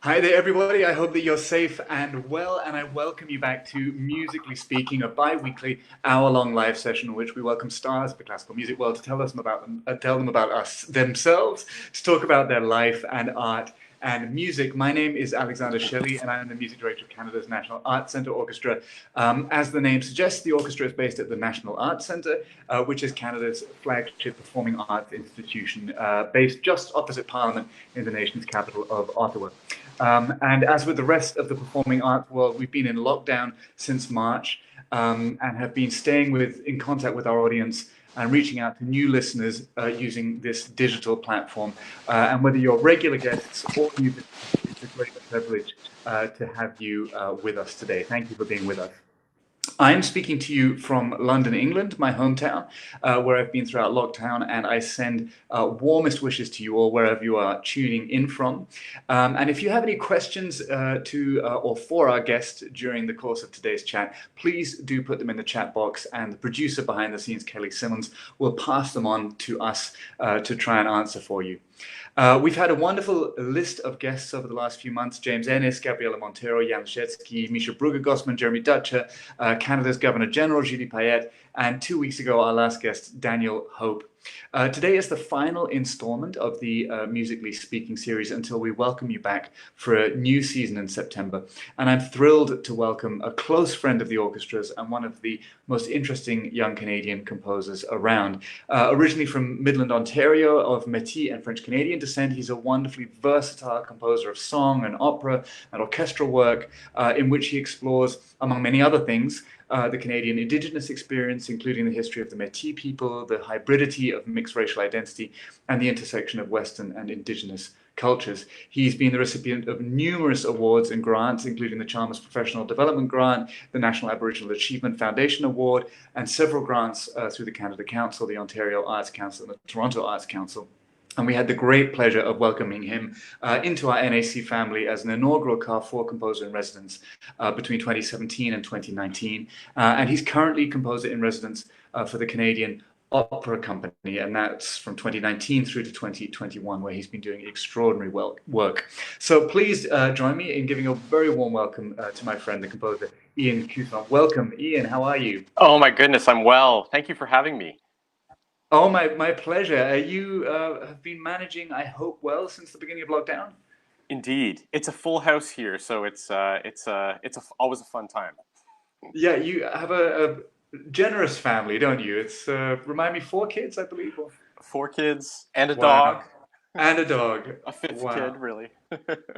Hi there, everybody. I hope that you're safe and well, and I welcome you back to Musically Speaking, a bi-weekly hour-long live session in which we welcome stars of the classical music world to tell them about us themselves, to talk about their life and art and music. My name is Alexander Shelley, and I am the music director of Canada's National Arts Centre Orchestra. As the name suggests, the orchestra is based at the National Arts Centre, which is Canada's flagship performing arts institution, based just opposite Parliament in the nation's capital of Ottawa. And as with the rest of the performing arts world, we've been in lockdown since March, and have been staying in contact with our audience and reaching out to new listeners using this digital platform. And whether you're regular guests or new visitors, it's a great privilege to have you with us today. Thank you for being with us. I'm speaking to you from London, England, my hometown, where I've been throughout lockdown, and I send warmest wishes to you all wherever you are tuning in from. And if you have any questions or for our guest during the course of today's chat, please do put them in the chat box, and the producer behind the scenes, Kelly Simmons, will pass them on to us to try and answer for you. We've had a wonderful list of guests over the last few months: James Ennis, Gabriela Montero, Jan Shetsky, Misha Brugger-Gossman, Jeremy Dutcher, Canada's Governor General, Julie Payette, and 2 weeks ago, our last guest, Daniel Hope. Today is the final installment of the Musically Speaking series until we welcome you back for a new season in September. And I'm thrilled to welcome a close friend of the orchestra's and one of the most interesting young Canadian composers around. Originally from Midland, Ontario, of Mehti and French Canadian descent, he's a wonderfully versatile composer of song and opera and orchestral work, in which he explores, among many other things, the Canadian indigenous experience, including the history of the Mehti people, the hybridity of mixed racial identity, and the intersection of Western and indigenous cultures. He's been the recipient of numerous awards and grants, including the Chalmers Professional Development Grant, the National Aboriginal Achievement Foundation Award, and several grants through the Canada Council, the Ontario Arts Council, and the Toronto Arts Council. And we had the great pleasure of welcoming him into our NAC family as an inaugural CAR4 composer in residence between 2017 and 2019. And he's currently composer in residence for the Canadian Opera Company, and that's from 2019 through to 2021, where he's been doing extraordinary work. So please join me in giving a very warm welcome to my friend, the composer, Ian Cusson. Welcome, Ian. How are you? Oh my goodness, I'm well. Thank you for having me. Oh, my pleasure. You have been managing, I hope, well since the beginning of lockdown? Indeed, it's a full house here, so always a fun time. Yeah, you have a generous family, don't you? It's remind me, 4 kids, I believe. Or... 4 kids and a dog, Wow, and a dog. a fifth kid, Wow, really.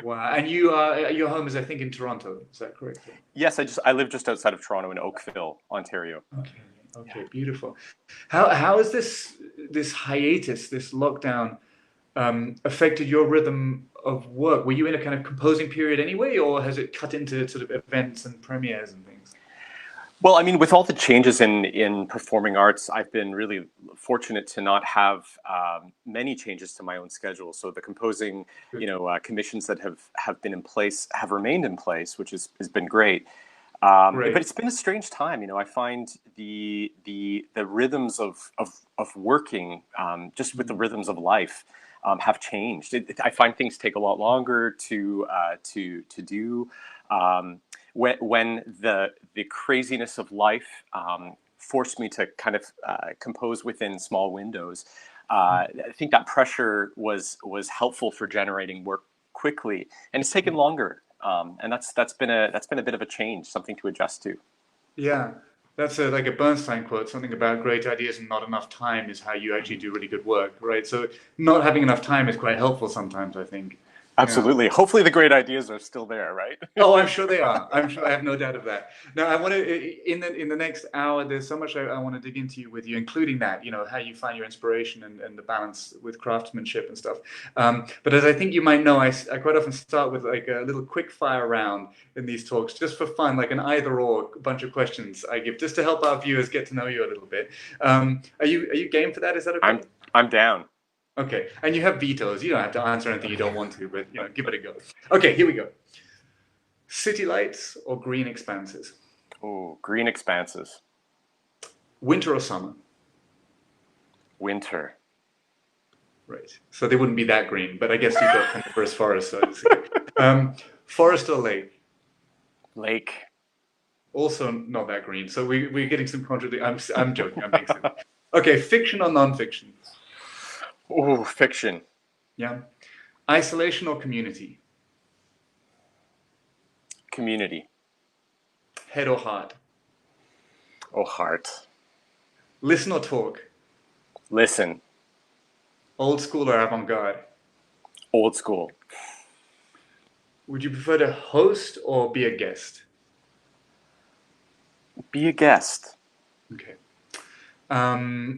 wow. And you are your home is, I think, in Toronto. Is that correct? Yes, I live just outside of Toronto in Oakville, Ontario. Okay, Yeah. okay, beautiful. How has this hiatus, this lockdown, affected your rhythm of work? Were you in a kind of composing period anyway, or has it cut into sort of events and premieres and things? Well, I mean, with all the changes in performing arts, I've been really fortunate to not have many changes to my own schedule. So the composing, Good. commissions that have been in place have remained in place, which has been great. But Great. it's been a strange time. I find the rhythms of working, just with the rhythms of life, have changed. I find things take a lot longer to do. When the craziness of life forced me to kind of compose within small windows, I think that pressure was helpful for generating work quickly, and it's taken longer. And that's been a bit of a change, something to adjust to. Yeah, that's like a Bernstein quote. Something about great ideas and not enough time is how you actually do really good work, right? So not having enough time is quite helpful sometimes, I think. Yeah. Absolutely. Hopefully, the great ideas are still there, right? Oh, I'm sure they are. I'm sure. I have no doubt of that. Now, I want to in the next hour. There's so much I want to dig into with you, including that. How you find your inspiration and the balance with craftsmanship and stuff. But as I think you might know, I quite often start with like a little quick fire round in these talks, just for fun, like an either or bunch of questions I give, just to help our viewers get to know you a little bit. Are you game for that? Is that okay? I'm down. Okay. And you have vetoes. You don't have to answer anything you don't want to, but give it a go. Okay, here we go. City lights or green expanses? Oh, green expanses. Winter or summer? Winter. Right. So they wouldn't be that green, but I guess you've got coniferous forests. So forest or lake? Lake. Also not that green. So we're getting some contradiction. I'm joking. I'm being silly. Okay, fiction or nonfiction? Oh, fiction. Yeah. Isolation or community? Community. Head or heart? Oh, heart. Listen or talk? Listen. Old school or avant-garde? Old school. Would you prefer to host or be a guest? Be a guest. Okay.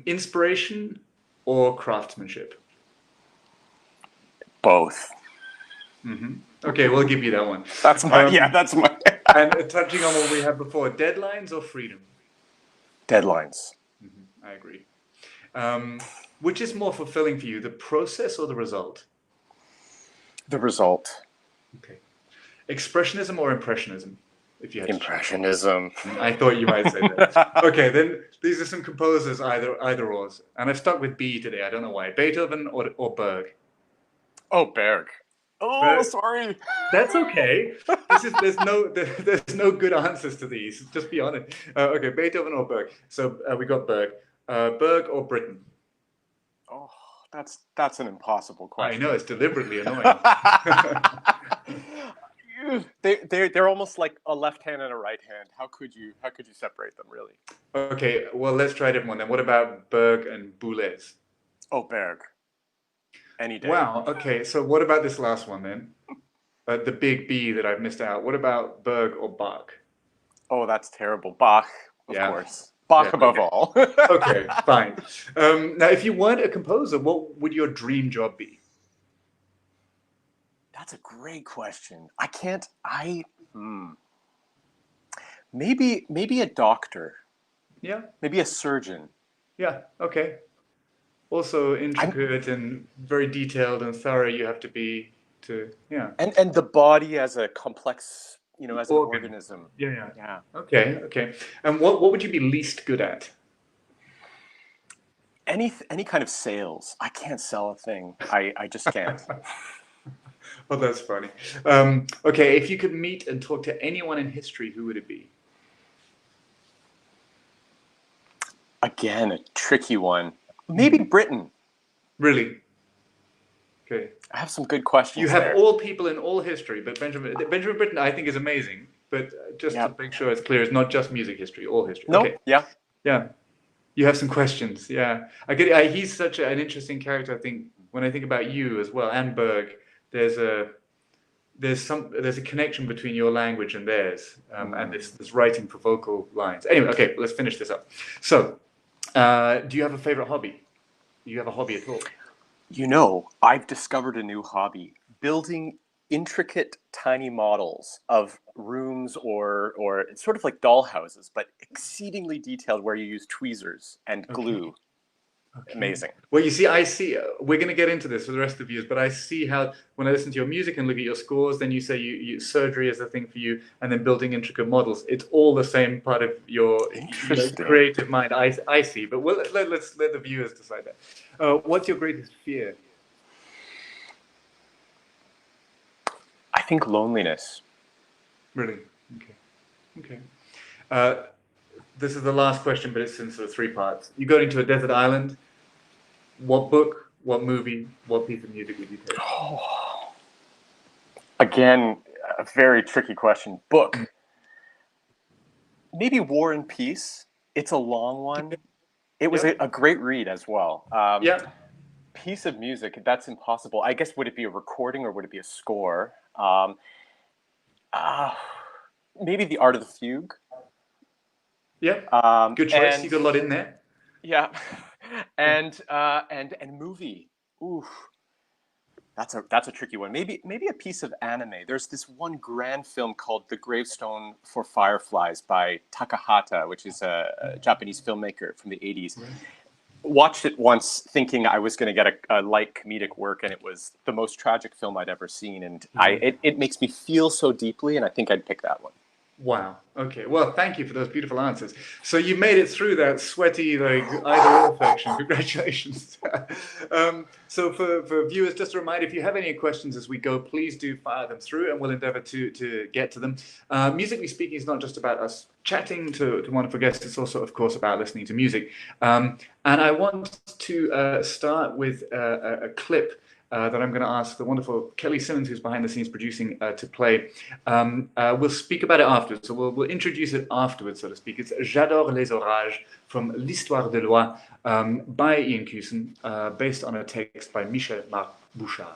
Inspiration or craftsmanship? Both. Okay, we'll give you that one. That's my, that's my. And touching on what we had before, deadlines or freedom? Deadlines. I agree. Which is more fulfilling for you, the process or the result? The result. Okay. Expressionism or impressionism? If you had to choose. Impressionism. I thought you might say that. Okay, then these are some composers, either ors. And I've stuck with B today. I don't know why. Beethoven or Berg? Oh, Berg. Oh, Berg. sorry. That's okay. There's no good answers to these. Just be honest. Okay, Beethoven or Berg? So we got Berg. Berg or Britain? Oh, that's an impossible I question. know, it's deliberately annoying. They're almost like a left hand and a right hand. How could you separate them, really? Okay, well, let's try a different one then. What about Berg and Boulez? Oh, Berg. Any day. Wow, okay, so what about this last one then? The big B that I've missed out. What about Berg or Bach? Oh, that's terrible. Bach, of Yeah. course. Bach Yeah, above okay. all. Okay, fine. Now, if you weren't a composer, what would your dream job be? That's a great question. Maybe a doctor. Yeah, Maybe a surgeon. yeah, okay. Also intricate and very detailed and thorough you have to be to, yeah. And the body as a complex, as an Organ. organism. Yeah. Yeah. Okay. And what would you be least good at? Any kind of sales. I can't sell a thing. I just can't. Oh, that's funny. Okay, if you could meet and talk to anyone in history, who would it be? Again, a tricky one. Maybe Britain. Really? Okay. I have some good questions. You have there. all people in all history, but Benjamin Britten, I think, is amazing. But just to make sure it's clear, it's not just music history, all history. No. Okay. Yeah. You have some questions. Yeah. I get it. He's such an interesting character. I think when I think about you as well, and Berg, there's a connection between your language and theirs, and this writing for vocal lines. Anyway, okay, let's finish this up. So, do you have a favorite hobby? Do you have a hobby at all? I've discovered a new hobby: building intricate, tiny models of rooms or it's sort of like doll houses, but exceedingly detailed, where you use tweezers and glue. Okay. Amazing. Well, you see, we're going to get into this for the rest of the views, but I see how when I listen to your music and look at your scores, then you say surgery is the thing for you, and then building intricate models. It's all the same part of your creative mind. I see, but let's let the viewers decide that. What's your greatest fear? I think loneliness. Really? Okay. This is the last question, but it's in sort of 3 parts. You go into a desert island. What book, what movie, what piece of music would you take? Oh. Again, a very tricky question. Book. Maybe War and Peace. It's a long one. It was a great read as well. Piece of music, that's impossible. I guess, would it be a recording or would it be a score? Maybe The Art of the Fugue. Yeah, good choice. You got a lot in there. Yeah, and movie. Ooh, that's a tricky one. Maybe a piece of anime. There's this one grand film called The Gravestone for Fireflies by Takahata, which is a Japanese filmmaker from the 80s. Right. Watched it once thinking I was going to get a light comedic work, and it was the most tragic film I'd ever seen. And it makes me feel so deeply, and I think I'd pick that one. Wow. Okay. Well, thank you for those beautiful answers. So you made it through that sweaty, like either or section. Congratulations. So for viewers, just a reminder, if you have any questions as we go, please do fire them through, and we'll endeavor to get to them. Musically speaking, is not just about us chatting to wonderful guests. It's also, of course, about listening to music. And I want to start with a clip that I'm going to ask the wonderful Kelly Simmons, who's behind the scenes producing, to play. We'll speak about it afterwards, so we'll introduce it afterwards, so to speak. It's J'adore les orages from L'Histoire de Loi by Ian Cusson, based on a text by Michel-Marc Bouchard.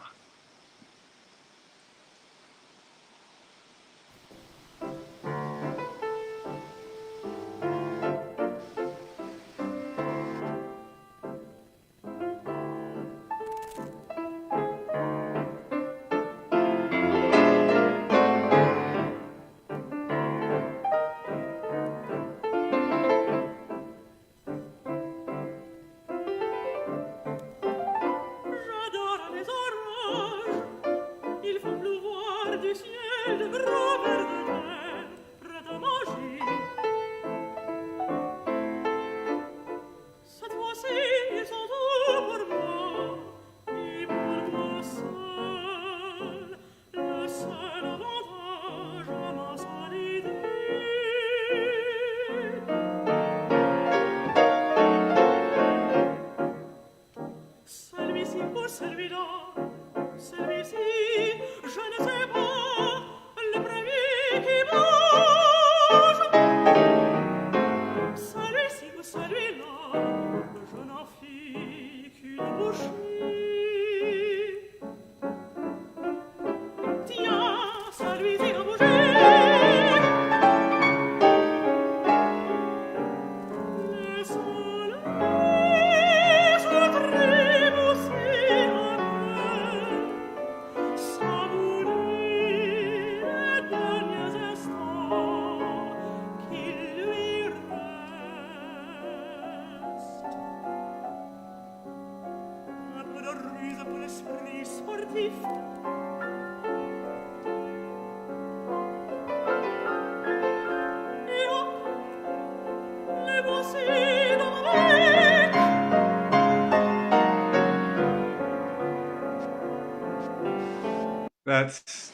That's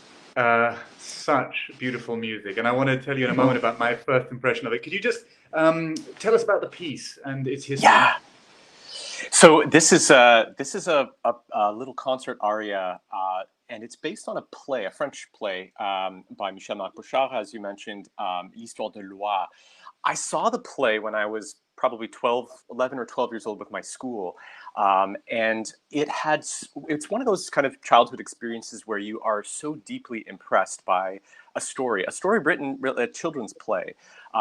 such beautiful music, and I want to tell you in a moment about my first impression of it. Could you just tell us about the piece and its history? Yeah. So this is a little concert aria, and it's based on a play, a French play by Michel-Marc Bouchard, as you mentioned, L'Histoire de Loi. I saw the play when I was probably 11 or 12 years old with my school. And it's one of those kind of childhood experiences where you are so deeply impressed by a story written, a children's play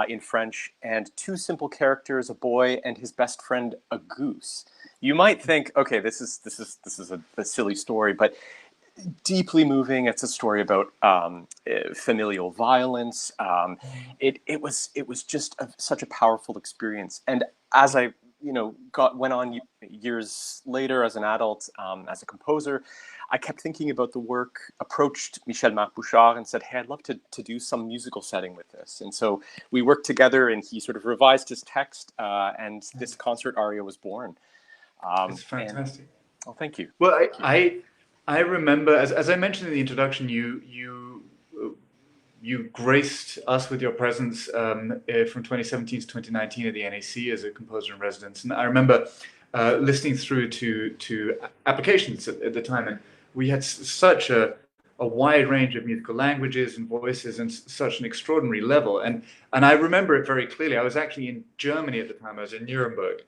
in French, and two simple characters, a boy and his best friend, a goose. You might think, okay, this is a silly story, but deeply moving. It's a story about familial violence. It was just such a powerful experience. And as I went on years later as an adult, as a composer, I kept thinking about the work, approached Michel-Marc Bouchard and said, hey, I'd love to do some musical setting with this. And so we worked together, and he sort of revised his text, and this concert aria was born. It's fantastic. Oh, thank you. Well, Thank you. I remember, as I mentioned in the introduction, you graced us with your presence from 2017 to 2019 at the NAC as a composer in residence, and I remember listening through to applications at the time, and we had such a wide range of musical languages and voices, and such an extraordinary level. And I remember it very clearly. I was actually in Germany at the time. I was in Nuremberg,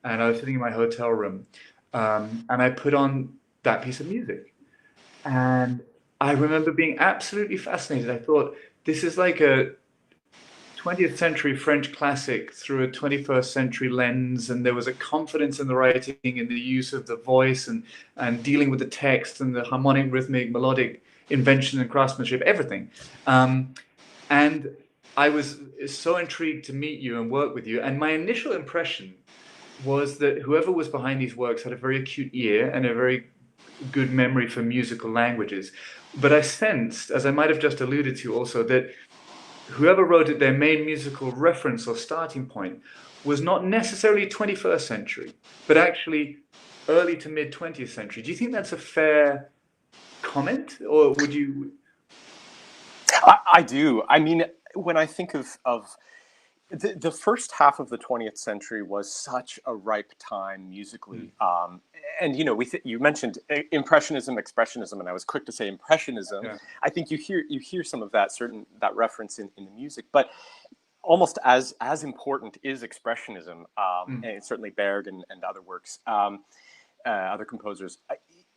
and I was sitting in my hotel room, and I put on that piece of music, and I remember being absolutely fascinated. I thought, this is like a 20th century French classic through a 21st century lens, and there was a confidence in the writing and the use of the voice, and dealing with the text and the harmonic, rhythmic, melodic invention and craftsmanship, everything. And I was so intrigued to meet you and work with you. And my initial impression was that whoever was behind these works had a very acute ear and a very good memory for musical languages. But I sensed, as I might have just alluded to also, that whoever wrote it, their main musical reference or starting point was not necessarily 21st century, but actually early to mid 20th century. Do you think that's a fair comment, or would you? I do. I mean, when I think of the first half of the 20th century was such a ripe time musically. And, you know, you mentioned Impressionism, Expressionism, and I was quick to say Impressionism. Yeah. I think you hear some of that reference in the music, but almost as important is Expressionism, and certainly Berg and other works, other composers.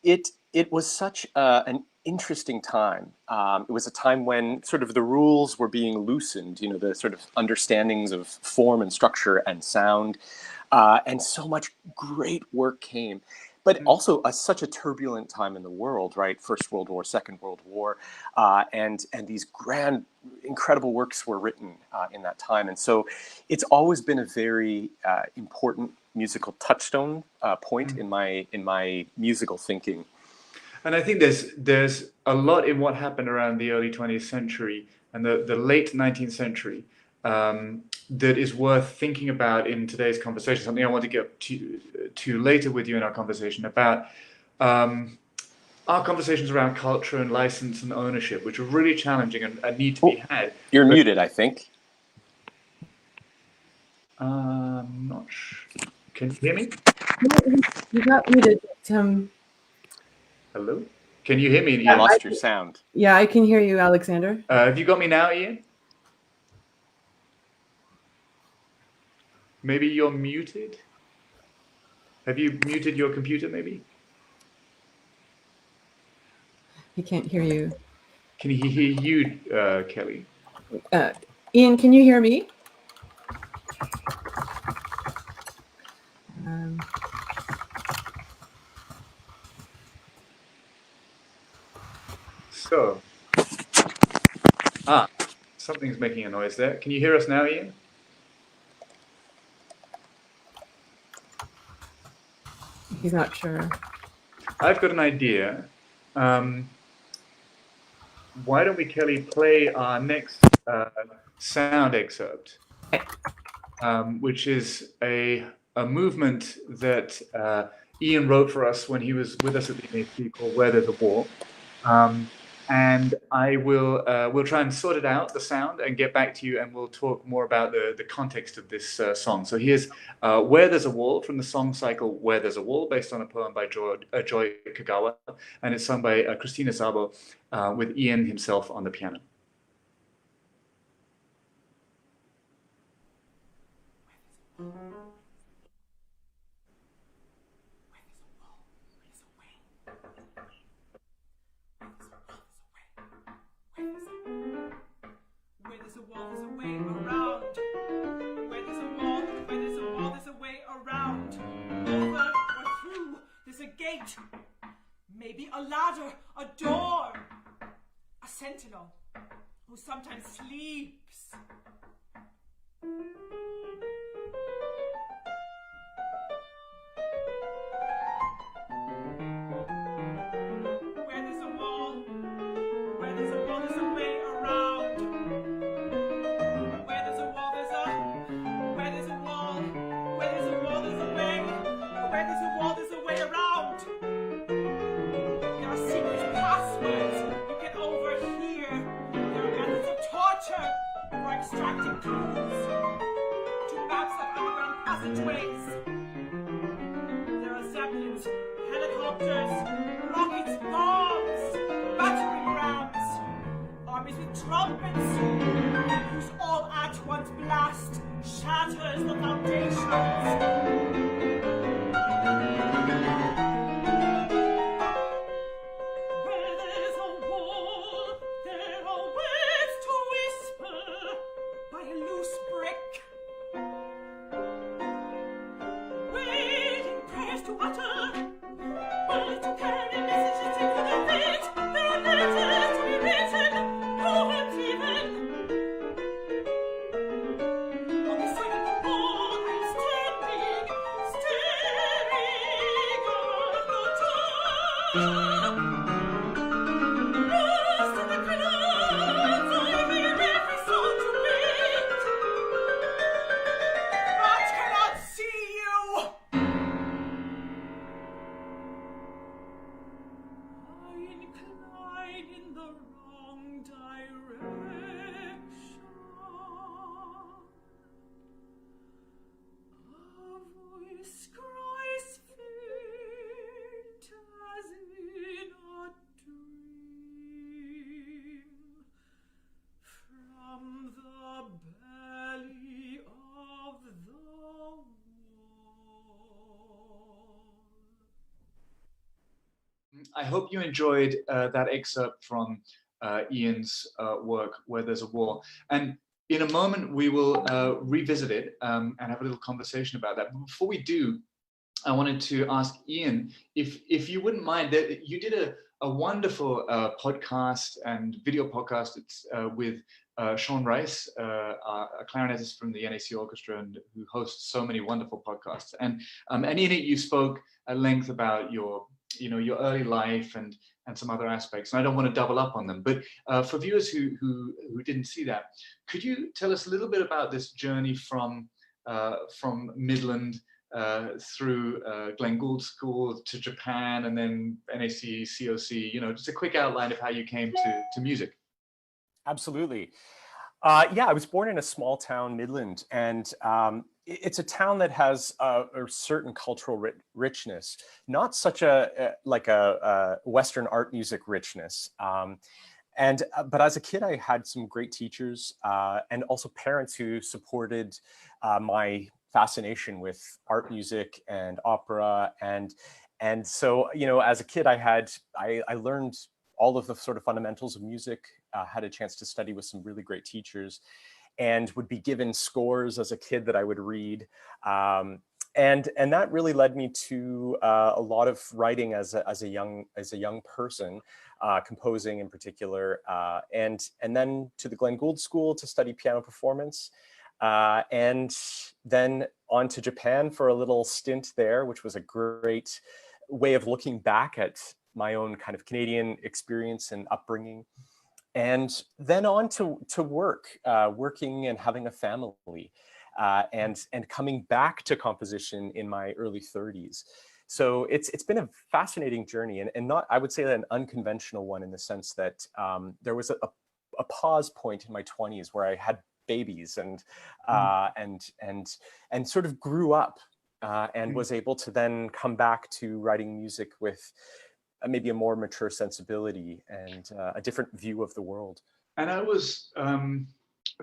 It was such an interesting time. It was a time when sort of the rules were being loosened, you know, the sort of understandings of form and structure and sound, and so much great work came. But also such a turbulent time in the world, right? First World War, Second World War, and these grand, incredible works were written in that time. And so it's always been a very important musical touchstone point in my musical thinking. And I think there's a lot in what happened around the early 20th century and the late 19th century that is worth thinking about in today's conversation. Something I want to get to later with you in our conversation about our conversations around culture and license and ownership, which are really challenging and need to be had. You're muted, I think. Not sure. Can you hear me? You got muted. Hello? Can you hear me, Ian? You lost your sound. Yeah, I can hear you, Alexander. Have you got me now, Ian? Maybe you're muted? Have you muted your computer, maybe? He can't hear you. Can he hear you, Kelly? Ian, can you hear me? So, something's making a noise there. Can you hear us now, Ian? He's not sure. I've got an idea. Why don't we, Kelly, play our next sound excerpt, which is a movement that Ian wrote for us when he was with us at the Mehti, called Where There's a War. And I will we'll try and sort it out, the sound, and get back to you, and we'll talk more about the context of this song. So here's Where There's a Wall from the song cycle Where There's a Wall, based on a poem by Joy Kagawa, and it's sung by Christina Szabo with Ian himself on the piano. Maybe a ladder, a door, a sentinel who sometimes sleeps. Where there's a wall, there's a way around. Where there's a wall, there's a wall. Where there's a wall, there's a way. Where there's a wall, there's a way around. There are secret passwords you can overhear. There are methods of torture for extracting clues to maps of underground passageways. There are zeppelins, helicopters, rockets, bombs, battering rams, armies with trumpets, whose all at once blast shatters the foundations. I hope you enjoyed that excerpt from Ian's work, Where There's a War. And in a moment, we will revisit it and have a little conversation about that. But before we do, I wanted to ask Ian if you wouldn't mind, that you did a wonderful podcast and video podcast with Sean Rice, a clarinetist from the NAC Orchestra, and who hosts so many wonderful podcasts. And in it, you spoke at length about your early life and some other aspects. And I don't want to double up on them, but for viewers who didn't see that, could you tell us a little bit about this journey from Midland through Glenn Gould School to Japan and then NAC, COC, just a quick outline of how you came to music. Absolutely. Yeah, I was born in a small town, Midland, and it's a town that has a certain cultural richness, not such a Western art music richness. But as a kid, I had some great teachers and also parents who supported my fascination with art music and opera. And so, as a kid, I learned all of the sort of fundamentals of music, had a chance to study with some really great teachers, and would be given scores as a kid that I would read. And that really led me to a lot of writing as a young person, composing in particular, and then to the Glenn Gould School to study piano performance, and then on to Japan for a little stint there, which was a great way of looking back at my own kind of Canadian experience and upbringing. And then on to work, working and having a family, and coming back to composition in my early 30s. So it's been a fascinating journey, and not, I would say, an unconventional one, in the sense that there was a pause point in my 20s where I had babies and sort of grew up and was able to then come back to writing music with maybe a more mature sensibility and a different view of the world. And I was,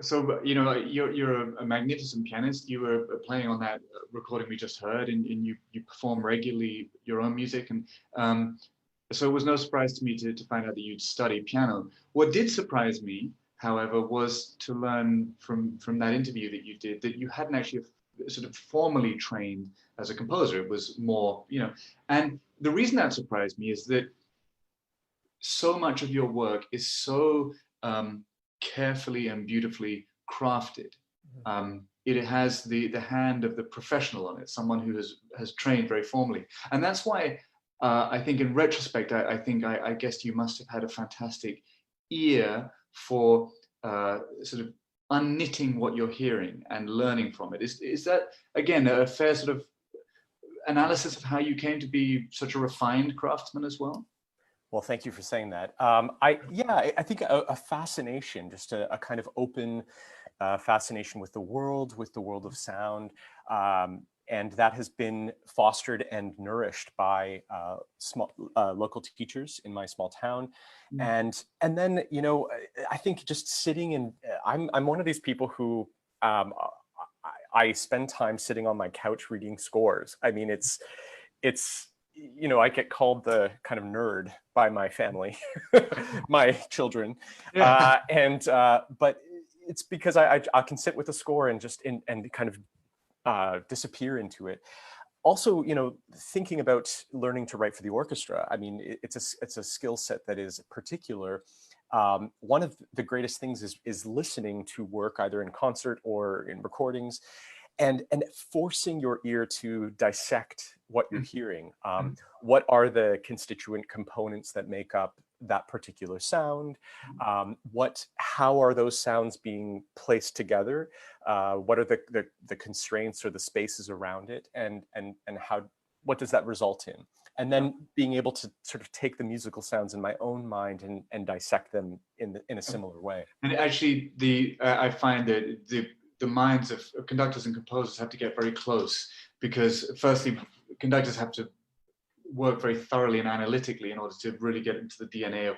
you're a magnificent pianist. You were playing on that recording we just heard, and you perform regularly your own music. And so it was no surprise to me to find out that you'd study piano. What did surprise me, however, was to learn from that interview that you did that you hadn't actually sort of formally trained as a composer. It was more, and the reason that surprised me is that so much of your work is so carefully and beautifully crafted. It has the hand of the professional on it, someone who has trained very formally. And that's why I think in retrospect, I guess you must have had a fantastic ear for sort of unknitting what you're hearing and learning from it. Is that, again, a fair sort of analysis of how you came to be such a refined craftsman as well? Well, thank you for saying that. I think a fascination, just a kind of open fascination with the world of sound. And that has been fostered and nourished by small local teachers in my small town. And then, I think just sitting in, I'm one of these people who, I spend time sitting on my couch reading scores. I mean, it's I get called the kind of nerd by my family, my children. Yeah. But it's because I can sit with a score and just and kind of disappear into it. Also, thinking about learning to write for the orchestra, I mean, it's a skill set that is particular. One of the greatest things is listening to work either in concert or in recordings, and forcing your ear to dissect what you're hearing. What are the constituent components that make up that particular sound? How are those sounds being placed together? What are the constraints or the spaces around it, and what does that result in? And then being able to sort of take the musical sounds in my own mind and dissect them in a similar way. And actually, I find that the minds of conductors and composers have to get very close, because firstly, conductors have to work very thoroughly and analytically in order to really get into the DNA of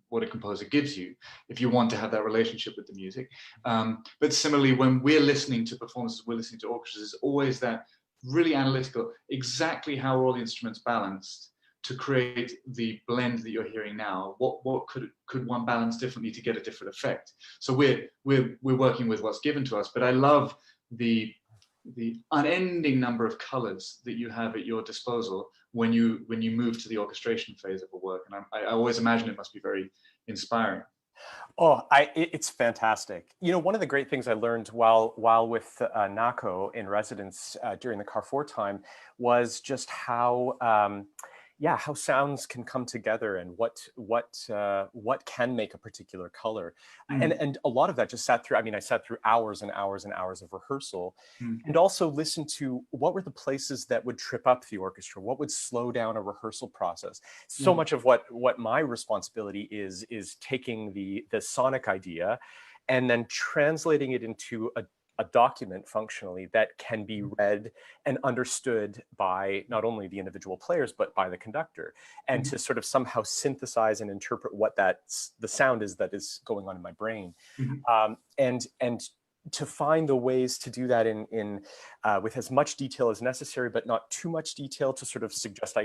what a composer gives you, if you want to have that relationship with the music. But similarly, when we're listening to performances, we're listening to orchestras, it's always that really analytical, exactly how are all the instruments balanced to create the blend that you're hearing now? What could one balance differently to get a different effect? So we're working with what's given to us, but I love the unending number of colors that you have at your disposal when you move to the orchestration phase of a work, and I always imagine it must be very inspiring. Oh, it's fantastic. You know, one of the great things I learned while with Nako in residence during the Carrefour time was just how how sounds can come together and what can make a particular color. And a lot of that just sat through, I mean, I sat through hours and hours and hours of rehearsal and also listened to what were the places that would trip up the orchestra, what would slow down a rehearsal process. So much of what my responsibility is taking the sonic idea and then translating it into a document functionally that can be read and understood by not only the individual players, but by the conductor, and to sort of somehow synthesize and interpret what the sound is that is going on in my brain. And to find the ways to do that in with as much detail as necessary, but not too much detail to sort of suggest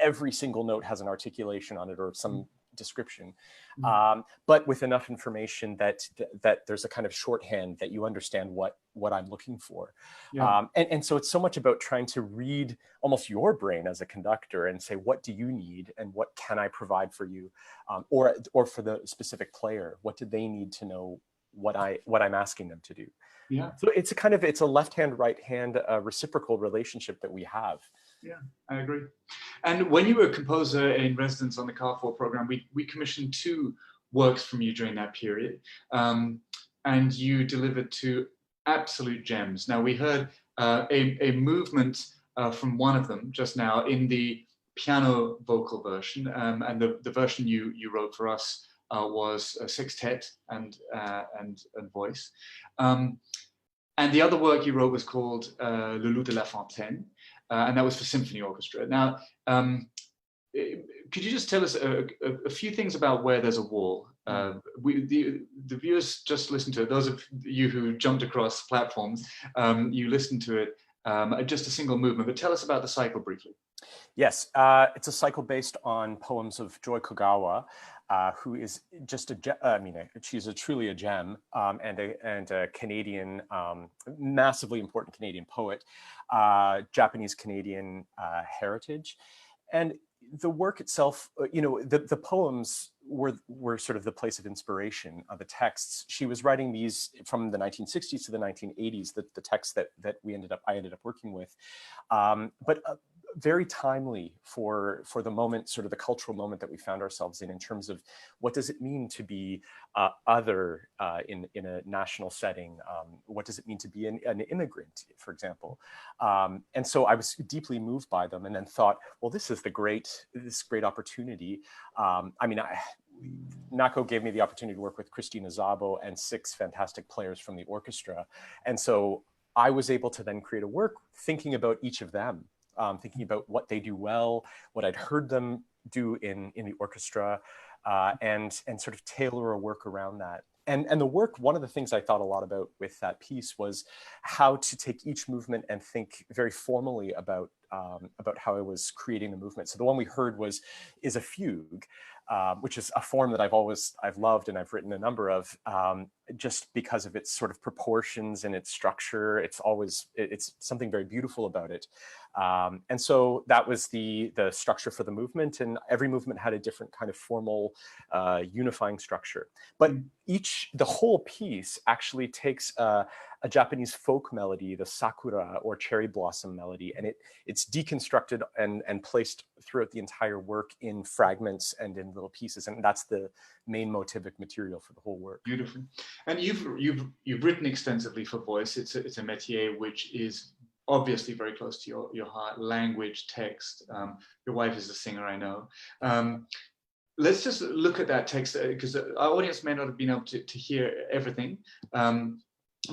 every single note has an articulation on it or some description, but with enough information that there's a kind of shorthand that you understand what I'm looking for. And so it's so much about trying to read almost your brain as a conductor and say, what do you need and what can I provide for you, or for the specific player, what do they need to know what I'm asking them to do. So it's a left hand, right hand reciprocal relationship that we have. Yeah, I agree. And when you were a composer in residence on the Carrefour program, we commissioned 2 works from you during that period, and you delivered 2 absolute gems. Now we heard a movement from one of them just now in the piano vocal version, and the version you wrote for us was a sextet and voice. And the other work you wrote was called Le Loup de la Fontaine, and that was for symphony orchestra. Now, could you just tell us a few things about Where There's a Wall? The viewers just listened to it. Those of you who jumped across platforms, you listened to it, just a single movement, but tell us about the cycle briefly. Yes, it's a cycle based on poems of Joy Kogawa, who is just she's truly a gem, and a Canadian, massively important Canadian poet, Japanese Canadian heritage. And the work itself, the poems were sort of the place of inspiration of the texts. She was writing these from the 1960s to the 1980s, the texts that I ended up working with, but very timely for the moment, sort of the cultural moment that we found ourselves in terms of what does it mean to be other in a national setting? What does it mean to be an immigrant, for example? And so I was deeply moved by them, and then thought, well, this is this great opportunity. Nako gave me the opportunity to work with Christina Szabo and 6 fantastic players from the orchestra, and so I was able to then create a work thinking about each of them. Thinking about what they do well, what I'd heard them do in the orchestra, and sort of tailor a work around that. And the work, one of the things I thought a lot about with that piece was how to take each movement and think very formally about how I was creating the movement. So the one we heard is a fugue, which is a form that I've loved and I've written a number of, just because of its sort of proportions and its structure. It's something very beautiful about it. And so that was the structure for the movement, and every movement had a different kind of formal unifying structure. But the whole piece actually takes a Japanese folk melody, the sakura or cherry blossom melody, and it's deconstructed and placed throughout the entire work in fragments and in little pieces, and that's the main motivic material for the whole work. Beautiful. And you've written extensively for voice. It's a métier which is obviously very close to your heart. Language, text. Your wife is a singer, I know. Let's just look at that text, because our audience may not have been able to hear everything,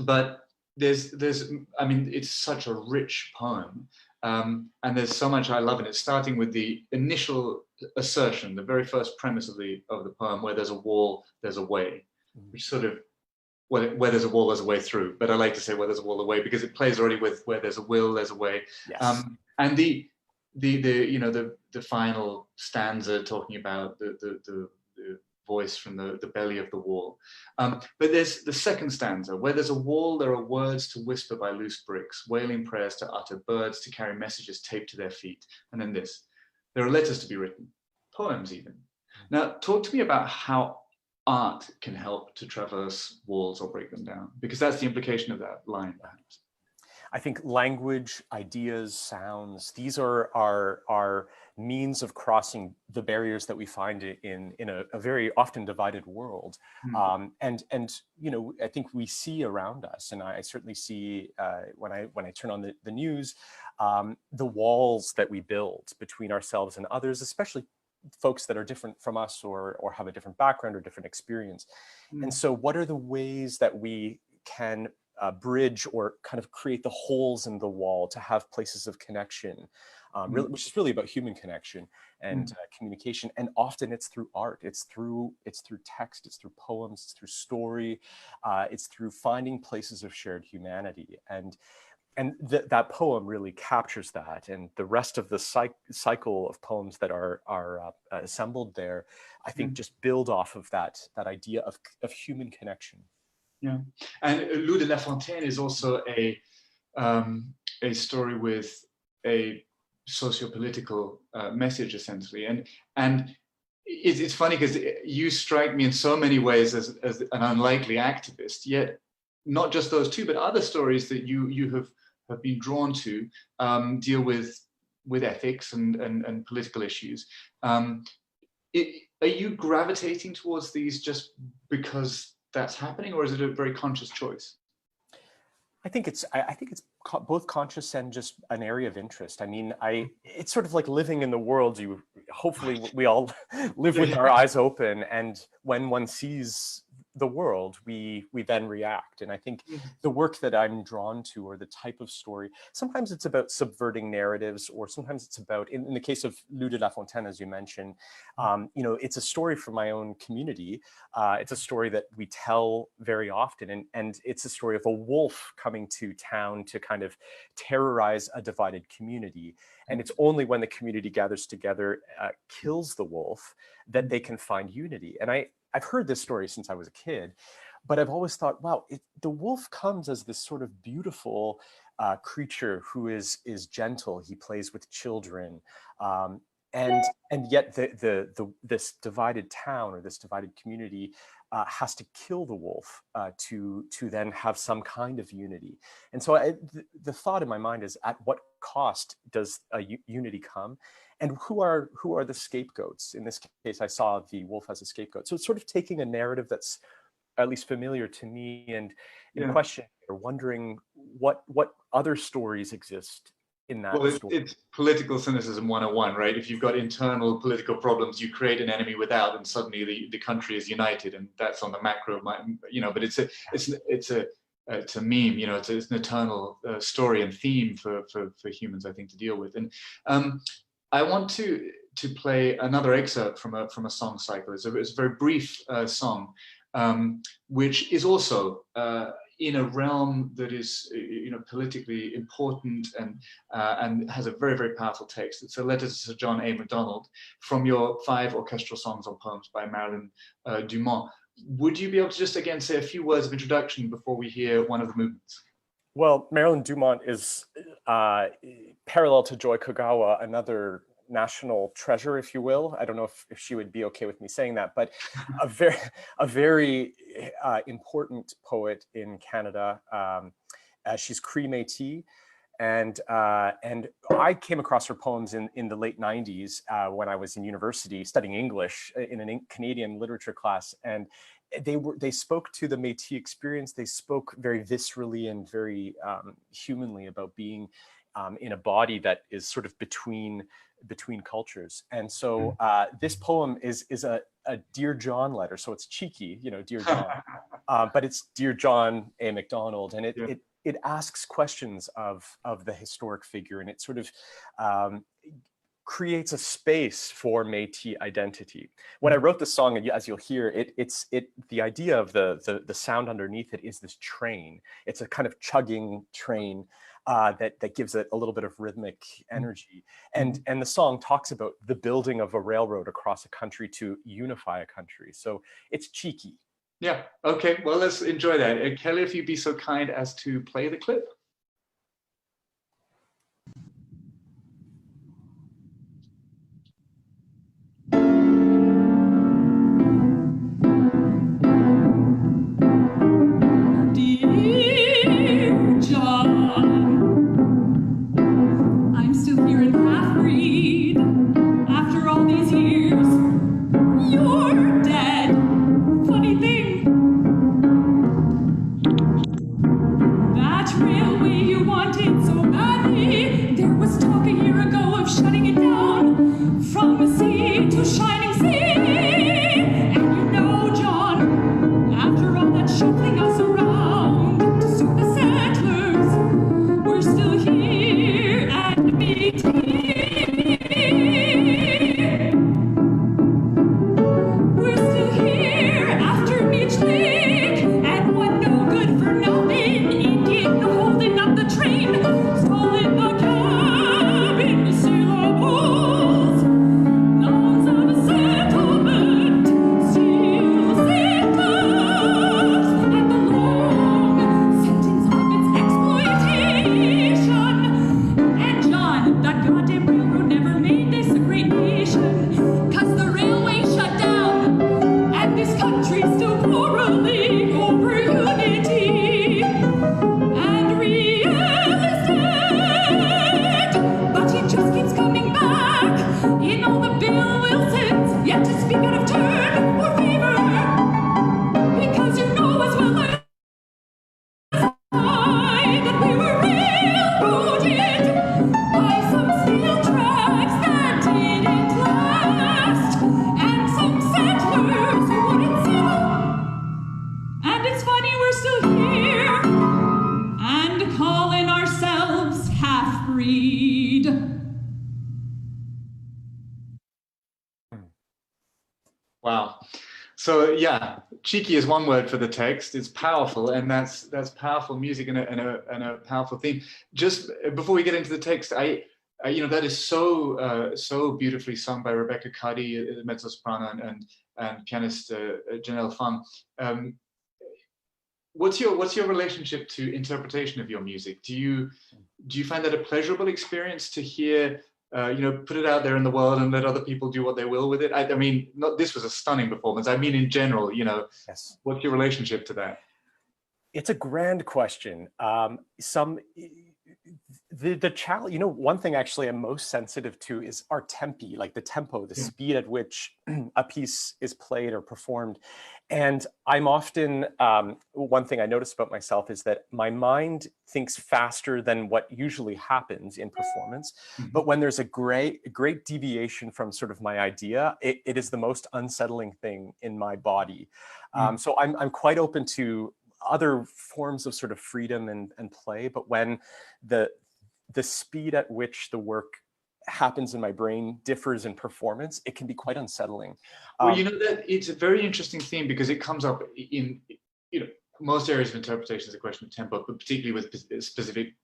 but it's such a rich poem, and there's so much I love in it. Starting with the initial assertion, the very first premise of the poem: where there's a wall, there's a way, which sort of, where there's a wall, there's a way through. But I like to say where there's a wall, a way, because it plays already with where there's a will, there's a way. Yes. And the final stanza talking about the voice from the belly of the wall. But there's the second stanza, where there's a wall, there are words to whisper by loose bricks, wailing prayers to utter, birds to carry messages taped to their feet. And then this, there are letters to be written, poems even. Now, talk to me about how art can help to traverse walls or break them down, because that's the implication of that line, perhaps. I think language, ideas, sounds, these are means of crossing the barriers that we find in a very often divided world. And you know, I think we see around us, and I certainly see when I turn on the news, the walls that we build between ourselves and others, especially folks that are different from us or have a different background or different experience. And so what are the ways that we can bridge or kind of create the holes in the wall to have places of connection, which is really about human connection and communication. And often it's through art, it's through text, it's through poems, it's through story, it's through finding places of shared humanity. And that poem really captures that, and the rest of the cycle of poems that are assembled there, I think, just build off of that idea of human connection. Yeah, and Loup de La Fontaine is also a story with a socio-political message, essentially, and it's funny because you strike me in so many ways as an unlikely activist. Yet, not just those two, but other stories that you have been drawn to deal with ethics and political issues. Are you gravitating towards these just because that's happening, or is it a very conscious choice? I think it's both conscious and just an area of interest. I mean, it's sort of like living in the world. Hopefully we all live with our eyes open, and when one sees the world, we then react. And I think the work that I'm drawn to, or the type of story, sometimes it's about subverting narratives, or sometimes it's about, in the case of Loup de La Fontaine, as you mentioned, you know, it's a story from my own community. It's a story that we tell very often, and it's a story of a wolf coming to town to kind of terrorize a divided community. And it's only when the community gathers together, kills the wolf, that they can find unity. And I've heard this story since I was a kid, but I've always thought, wow, the wolf comes as this sort of beautiful creature who is gentle. He plays with children, and yet this divided town or this divided community has to kill the wolf to then have some kind of unity. And so the thought in my mind is, at what cost does a unity come? And who are the scapegoats? In this case, I saw the wolf as a scapegoat. So it's sort of taking a narrative that's at least familiar to me, and questioning or wondering what other stories exist in that story. It's political cynicism 101, right? If you've got internal political problems, you create an enemy without, and suddenly the country is united, and that's on the macro, you know. But it's a meme, you know. It's an eternal story and theme for humans, I think, to deal with. And I want to play another excerpt from a song cycle. It's a very brief song, which is also in a realm that is, you know, politically important and has a very, very powerful text. It's a letter to Sir John A. Macdonald from your 5 orchestral songs on poems by Marilyn Dumont. Would you be able to just again say a few words of introduction before we hear one of the movements? Well, Marilyn Dumont is parallel to Joy Kogawa, another national treasure, if you will. I don't know if she would be okay with me saying that, but a very important poet in Canada. She's Cree Mehti, and I came across her poems in the late 90s when I was in university studying English in a Canadian literature class, and they spoke to the Métis experience. They spoke very viscerally and very humanly about being in a body that is sort of between cultures. And so this poem is a Dear John letter. So it's cheeky, you know, Dear John, but it's Dear John A. Macdonald, and it asks questions of the historic figure, and it sort of creates a space for Métis identity. When I wrote the song, and as you'll hear, the idea of the sound underneath it is this train. It's a kind of chugging train that gives it a little bit of rhythmic energy. And the song talks about the building of a railroad across a country to unify a country. So it's cheeky. Yeah. Okay. Well, let's enjoy that. Kelly, if you'd be so kind as to play the clip. Dear John, I'm still here in half-breed. After all these years, you're dead. Funny thing, that railway you wanted so badly, there was talk a year ago of shutting it down from the sea to shining sea. And you know, John, after all that shuffling us around to suit the settlers, we're still here at Mehti. We're still here after Mehti, and one no good for nothing Indian holding up the train, stalling the cabin, syllables, nouns of a settlement, seals it close, and the long sentence of its exploitation. And John, that goddamn railroad never made this a great nation, 'cause the railway shut down, and this country's still quarreling over unity. And real estate, but it just keeps coming back in all the Bill Wilsons, yet to speak out of turn or favor, because you know as well as I that we were railroaded by some steel tracks that didn't last, and some settlers who wouldn't settle. And it's funny we're still here and calling ourselves half-breed. Wow. So yeah, cheeky is one word for the text. It's powerful, and that's powerful music and a powerful theme. Just before we get into the text, you know, that is so beautifully sung by Rebecca Cuddy, mezzo soprano, and pianist Janelle Fung. What's your relationship to interpretation of your music? Do you find that a pleasurable experience to hear? You know, put it out there in the world and let other people do what they will with it. I mean, this was a stunning performance. I mean, in general, you know, Yes. What's your relationship to that? It's a grand question. The challenge, you know, one thing actually I'm most sensitive to is our tempi, like the tempo, the speed at which a piece is played or performed. And I'm often, one thing I notice about myself is that my mind thinks faster than what usually happens in performance. But when there's a great deviation from sort of my idea, it is the most unsettling thing in my body. So I'm quite open to other forms of sort of freedom and play, but when the speed at which the work happens in my brain differs in performance, it can be quite unsettling. Well, you know, that it's a very interesting theme because it comes up in, you know, most areas of interpretation is a question of tempo, but particularly with specific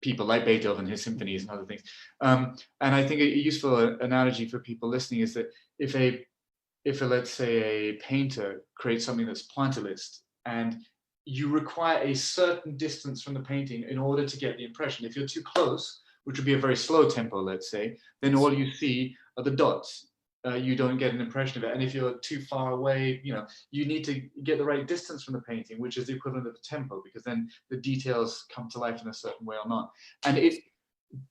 people like Beethoven, his symphonies and other things. And I think a useful analogy for people listening is that if let's say a painter creates something that's pointillist, and you require a certain distance from the painting in order to get the impression. If you're too close, which would be a very slow tempo, let's say, then all you see are the dots. You don't get an impression of it. And if you're too far away, you know, you need to get the right distance from the painting, which is the equivalent of the tempo, because then the details come to life in a certain way or not. And it,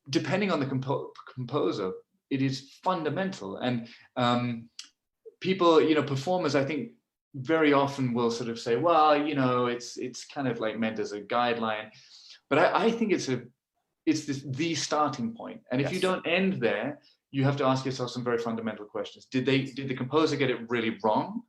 depending on the composer, it is fundamental. And people, you know, performers, I think, very often will sort of say, well, you know, it's kind of like meant as a guideline, but I think it's the starting point. And if you don't end there, you have to ask yourself some very fundamental questions. Did the composer get it really wrong,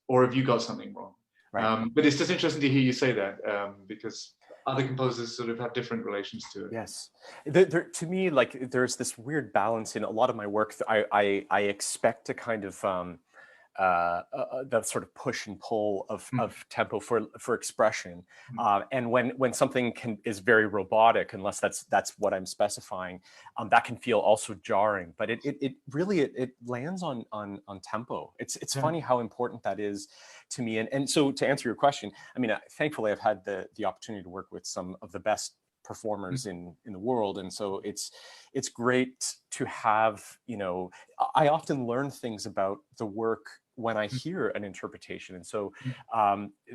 or have you got something wrong? Right. But it's just interesting to hear you say that, because other composers sort of have different relations to it. Yes, to me, like there's this weird balance in a lot of my work. I expect to kind of the sort of push and pull of tempo for expression. And when something is very robotic, unless that's what I'm specifying, that can feel also jarring. But it really lands on tempo. It's funny how important that is to me. And so to answer your question, I mean, thankfully I've had the opportunity to work with some of the best performers in the world, and so it's great to have, you know, I often learn things about the work when I hear an interpretation, and so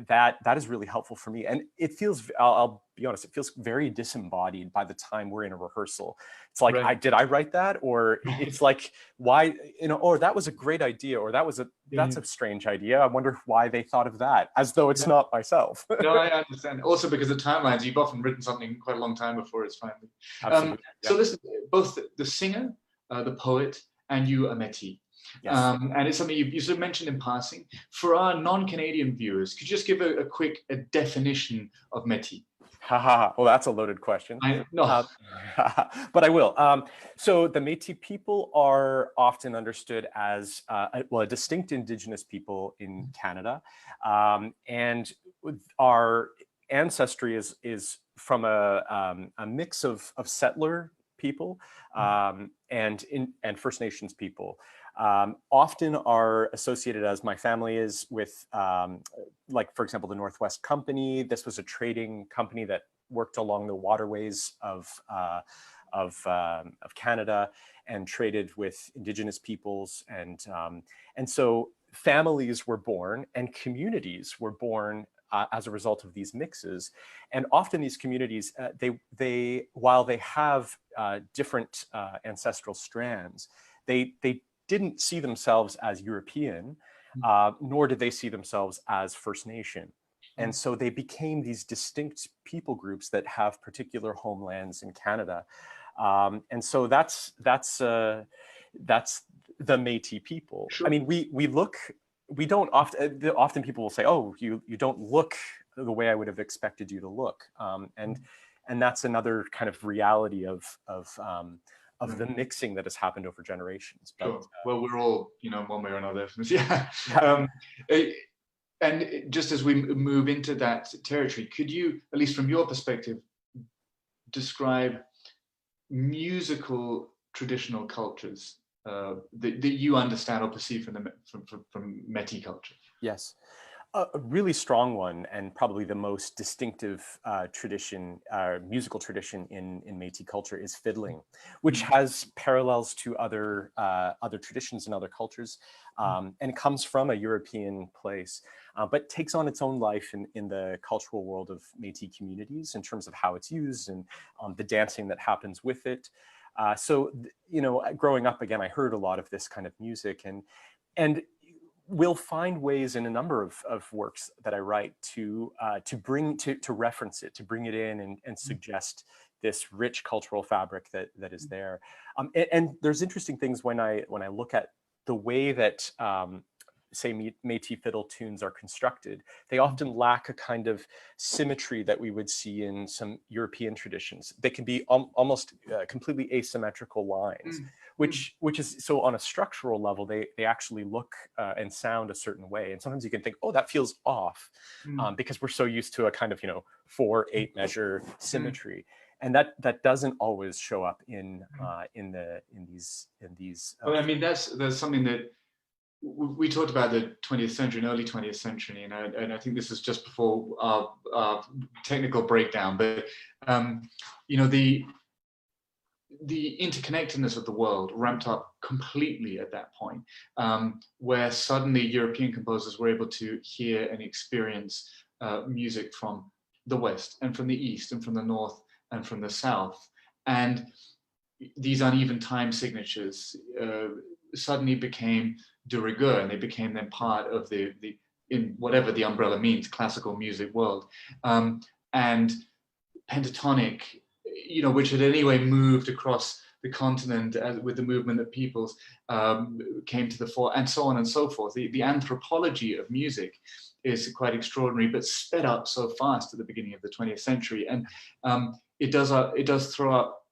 that is really helpful for me. And it feels, I'll be honest, it feels very disembodied by the time we're in a rehearsal. It's like, Right. did I write that? Or it's like, why, you know, or that was a great idea, or that's a strange idea. I wonder why they thought of that, as though it's not myself. No, I understand. Also, because the timelines, you've often written something quite a long time before it's finally. Absolutely. So this is both the singer, the poet, and you, Mehti. Yes. And it's something you sort of mentioned in passing. For our non-Canadian viewers, could you just give a quick definition of Mehti? Well, that's a loaded question. No. But I will. So the Métis people are often understood as a distinct indigenous people in Canada, and our ancestry is from a mix of settler people and First Nations people. Often are associated, as my family is, with like, for example, the Northwest Company. This was a trading company that worked along the waterways of Canada and traded with indigenous peoples, and so families were born and communities were born as a result of these mixes. And often these communities, they while they have different ancestral strands, they didn't see themselves as European, nor did they see themselves as First Nation. And so they became these distinct people groups that have particular homelands in Canada. And so that's the Métis people. Sure. I mean, we don't often people will say, oh, you don't look the way I would have expected you to look. And that's another kind of reality of the mixing that has happened over generations. But, sure. Well, we're all, you know, one way or another. Yeah. And just as we move into that territory, could you, at least from your perspective, describe musical traditional cultures that you understand or perceive from Métis culture? Yes. A really strong one, and probably the most distinctive tradition, musical tradition in Métis culture, is fiddling, which has parallels to other traditions and other cultures, and it comes from a European place, but takes on its own life in the cultural world of Métis communities in terms of how it's used and the dancing that happens with it. So, you know, growing up, again, I heard a lot of this kind of music, and we'll find ways in a number of works that I write to reference it, to bring it in and suggest this rich cultural fabric that is there. And there's interesting things when I look at the way that say Métis fiddle tunes are constructed. They often lack a kind of symmetry that we would see in some European traditions. They can be almost completely asymmetrical lines, which is, so on a structural level, they actually look and sound a certain way. And sometimes you can think, oh, that feels off, because we're so used to a kind of, 4/8 measure symmetry. And that doesn't always show up in these. Well, I mean, there's something that we talked about the 20th century and early 20th century, and I think this is just before our technical breakdown. But the interconnectedness of the world ramped up completely at that point, where suddenly European composers were able to hear and experience music from the West and from the East and from the North and from the South, and these uneven time signatures suddenly became de rigueur, and they became then part of the in whatever the umbrella means, classical music world, and pentatonic, which had anyway moved across the continent with the movement of peoples, came to the fore, and so on and so forth. The anthropology of music is quite extraordinary, but sped up so fast at the beginning of the 20th century, and it does throw up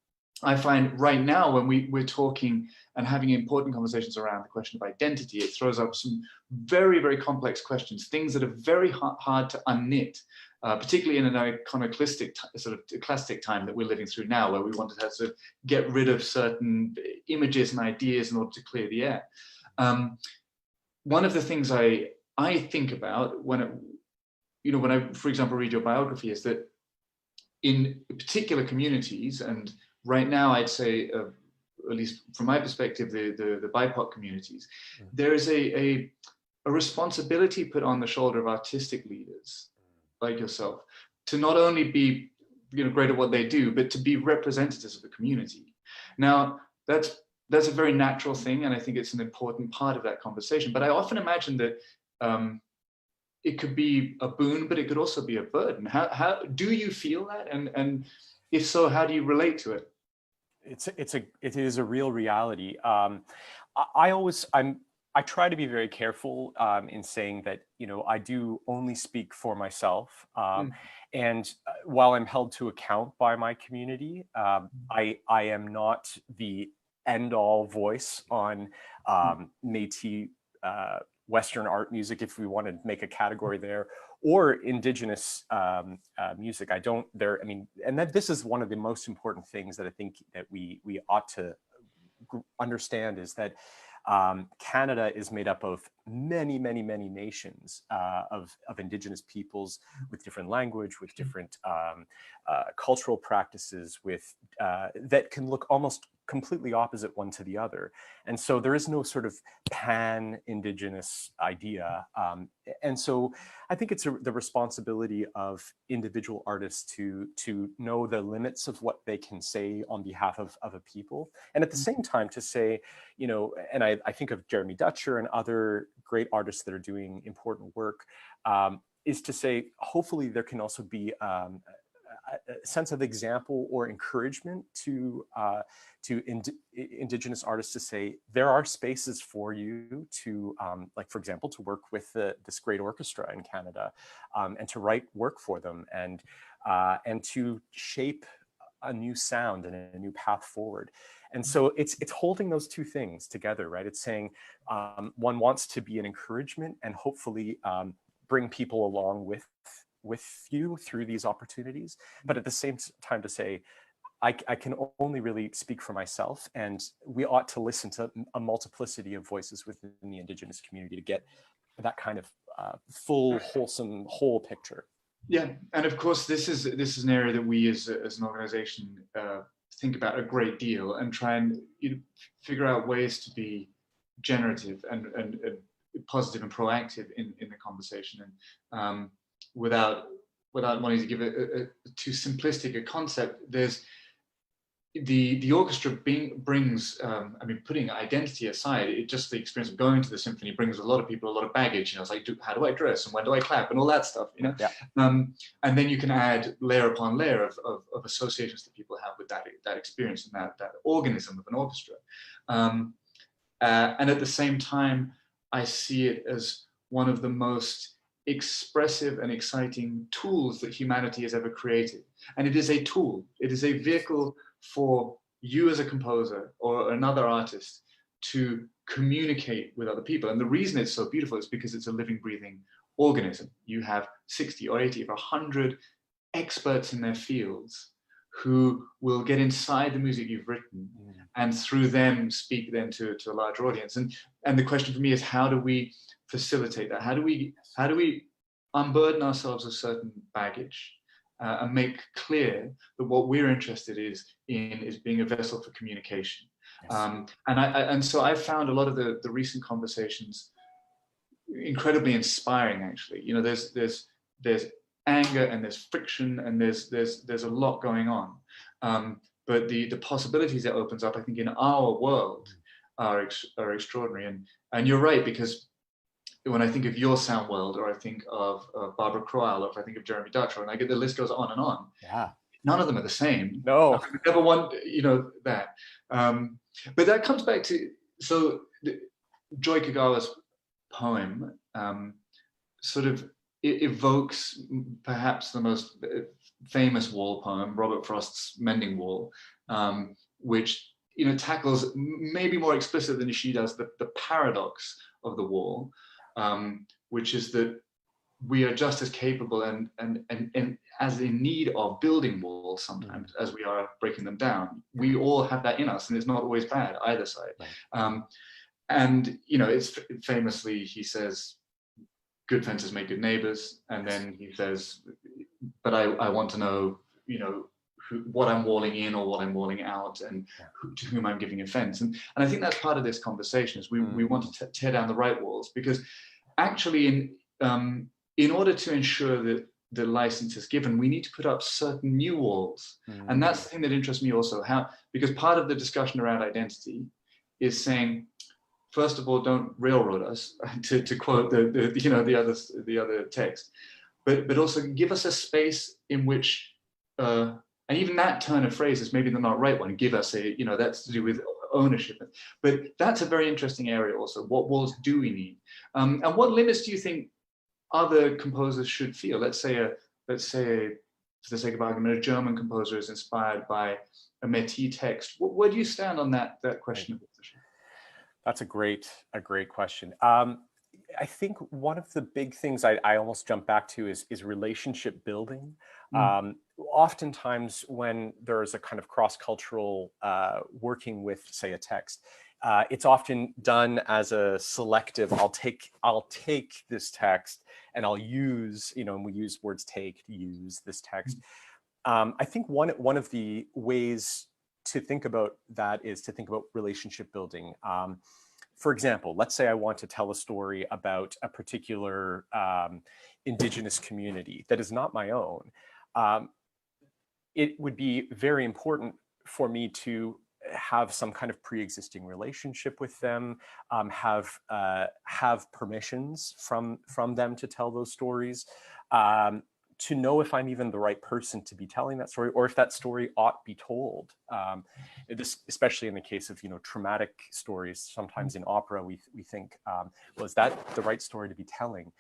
I find right now when we're talking and having important conversations around the question of identity, it throws up some very, very complex questions, things that are very hard to unknit, particularly in an iconoclastic sort of classic time that we're living through now, where we want to have to get rid of certain images and ideas in order to clear the air. One of the things I think about when I, for example, read your biography is that in particular communities, and right now I'd say, at least from my perspective, the BIPOC communities, there is a responsibility put on the shoulder of artistic leaders like yourself to not only be great at what they do, but to be representatives of the community. Now, that's a very natural thing, and I think it's an important part of that conversation. But I often imagine that it could be a boon, but it could also be a burden. How do you feel that? And if so, how do you relate to it? It is a real reality. I try to be very careful in saying that, I do only speak for myself. And while I'm held to account by my community, I am not the end-all voice on Métis Western art music, if we want to make a category there, or indigenous music. And that this is one of the most important things that I think that we ought to understand, is that Canada is made up of many, many, many nations of indigenous peoples with different language, with different cultural practices, with that can look almost completely opposite one to the other. And so there is no sort of pan-indigenous idea. And so I think it's the responsibility of individual artists to know the limits of what they can say on behalf of a people. And at the same time to say, and I think of Jeremy Dutcher and other great artists that are doing important work, is to say, hopefully there can also be a sense of example or encouragement to indigenous artists to say, there are spaces for you to, like, for example, to work with this great orchestra in Canada, and to write work for them, and to shape a new sound and a new path forward. And so it's holding those two things together, right? It's saying one wants to be an encouragement and hopefully bring people along with you through these opportunities, but at the same time to say, I can only really speak for myself, and we ought to listen to a multiplicity of voices within the Indigenous community to get that kind of full, wholesome, whole picture. Yeah, and of course, this is an area that we as an organization think about a great deal, and try and figure out ways to be generative and positive and proactive in the conversation, and without wanting to give it too simplistic a concept. There's the orchestra brings, putting identity aside, just the experience of going to the symphony brings a lot of people a lot of baggage. It's like, how do I dress, and when do I clap, and all that stuff, Yeah. And then you can add layer upon layer of associations that people have with that experience and that organism of an orchestra. And at the same time, I see it as one of the most expressive and exciting tools that humanity has ever created. And it is a tool. It is a vehicle for you as a composer or another artist to communicate with other people. And the reason it's so beautiful is because it's a living, breathing organism. You have 60 or 80 or 100 experts in their fields who will get inside the music you've written, and through them speak then to a larger audience. And the question for me is, how do we facilitate that? How do we unburden ourselves of certain baggage and make clear that what we're interested in is being a vessel for communication? Yes. And so I found a lot of the recent conversations incredibly inspiring, actually. There's anger and there's friction and there's a lot going on. But the possibilities it opens up, I think, in our world are extraordinary. And you're right, because when I think of your sound world, or I think of Barbara Crowell, or if I think of Jeremy Dutcher, and the list goes on and on. Yeah. None of them are the same. No. I never want, that. But that comes back to, Joy Kagawa's poem sort of evokes perhaps the most famous wall poem, Robert Frost's Mending Wall, which tackles maybe more explicit than she does the paradox of the wall, which is that we are just as capable and as in need of building walls sometimes as we are breaking them down. We all have that in us, and it's not always bad either side. Right. And it's famously, he says, good fences make good neighbors, and then he says, but I want to know, what I'm walling in or what I'm walling out, and to whom I'm giving offense. And I think that's part of this conversation, is we want to tear down the right walls, because actually in order to ensure that the license is given, we need to put up certain new walls. And that's the thing that interests me also, because part of the discussion around identity is saying, first of all, don't railroad us, to quote the other text, but also give us a space in which, and even that turn of phrase is maybe the not right one. Give us that's to do with ownership, but that's a very interesting area also. What walls do we need, and what limits do you think other composers should feel? Let's say, for the sake of argument, a German composer is inspired by a Mehti text. Where do you stand on that question of position? That's a great question. I think one of the big things I almost jump back to is relationship building. Oftentimes when there's a kind of cross-cultural working with, say, a text, it's often done as a selective, I'll take this text and I'll use, and we use words take, use this text. I think one of the ways to think about that is to think about relationship building. For example, let's say I want to tell a story about a particular indigenous community that is not my own. It would be very important for me to have some kind of pre-existing relationship with them, have permissions from them to tell those stories, to know if I'm even the right person to be telling that story, or if that story ought be told. This, especially in the case of traumatic stories, sometimes in opera we think, well, is that the right story to be telling?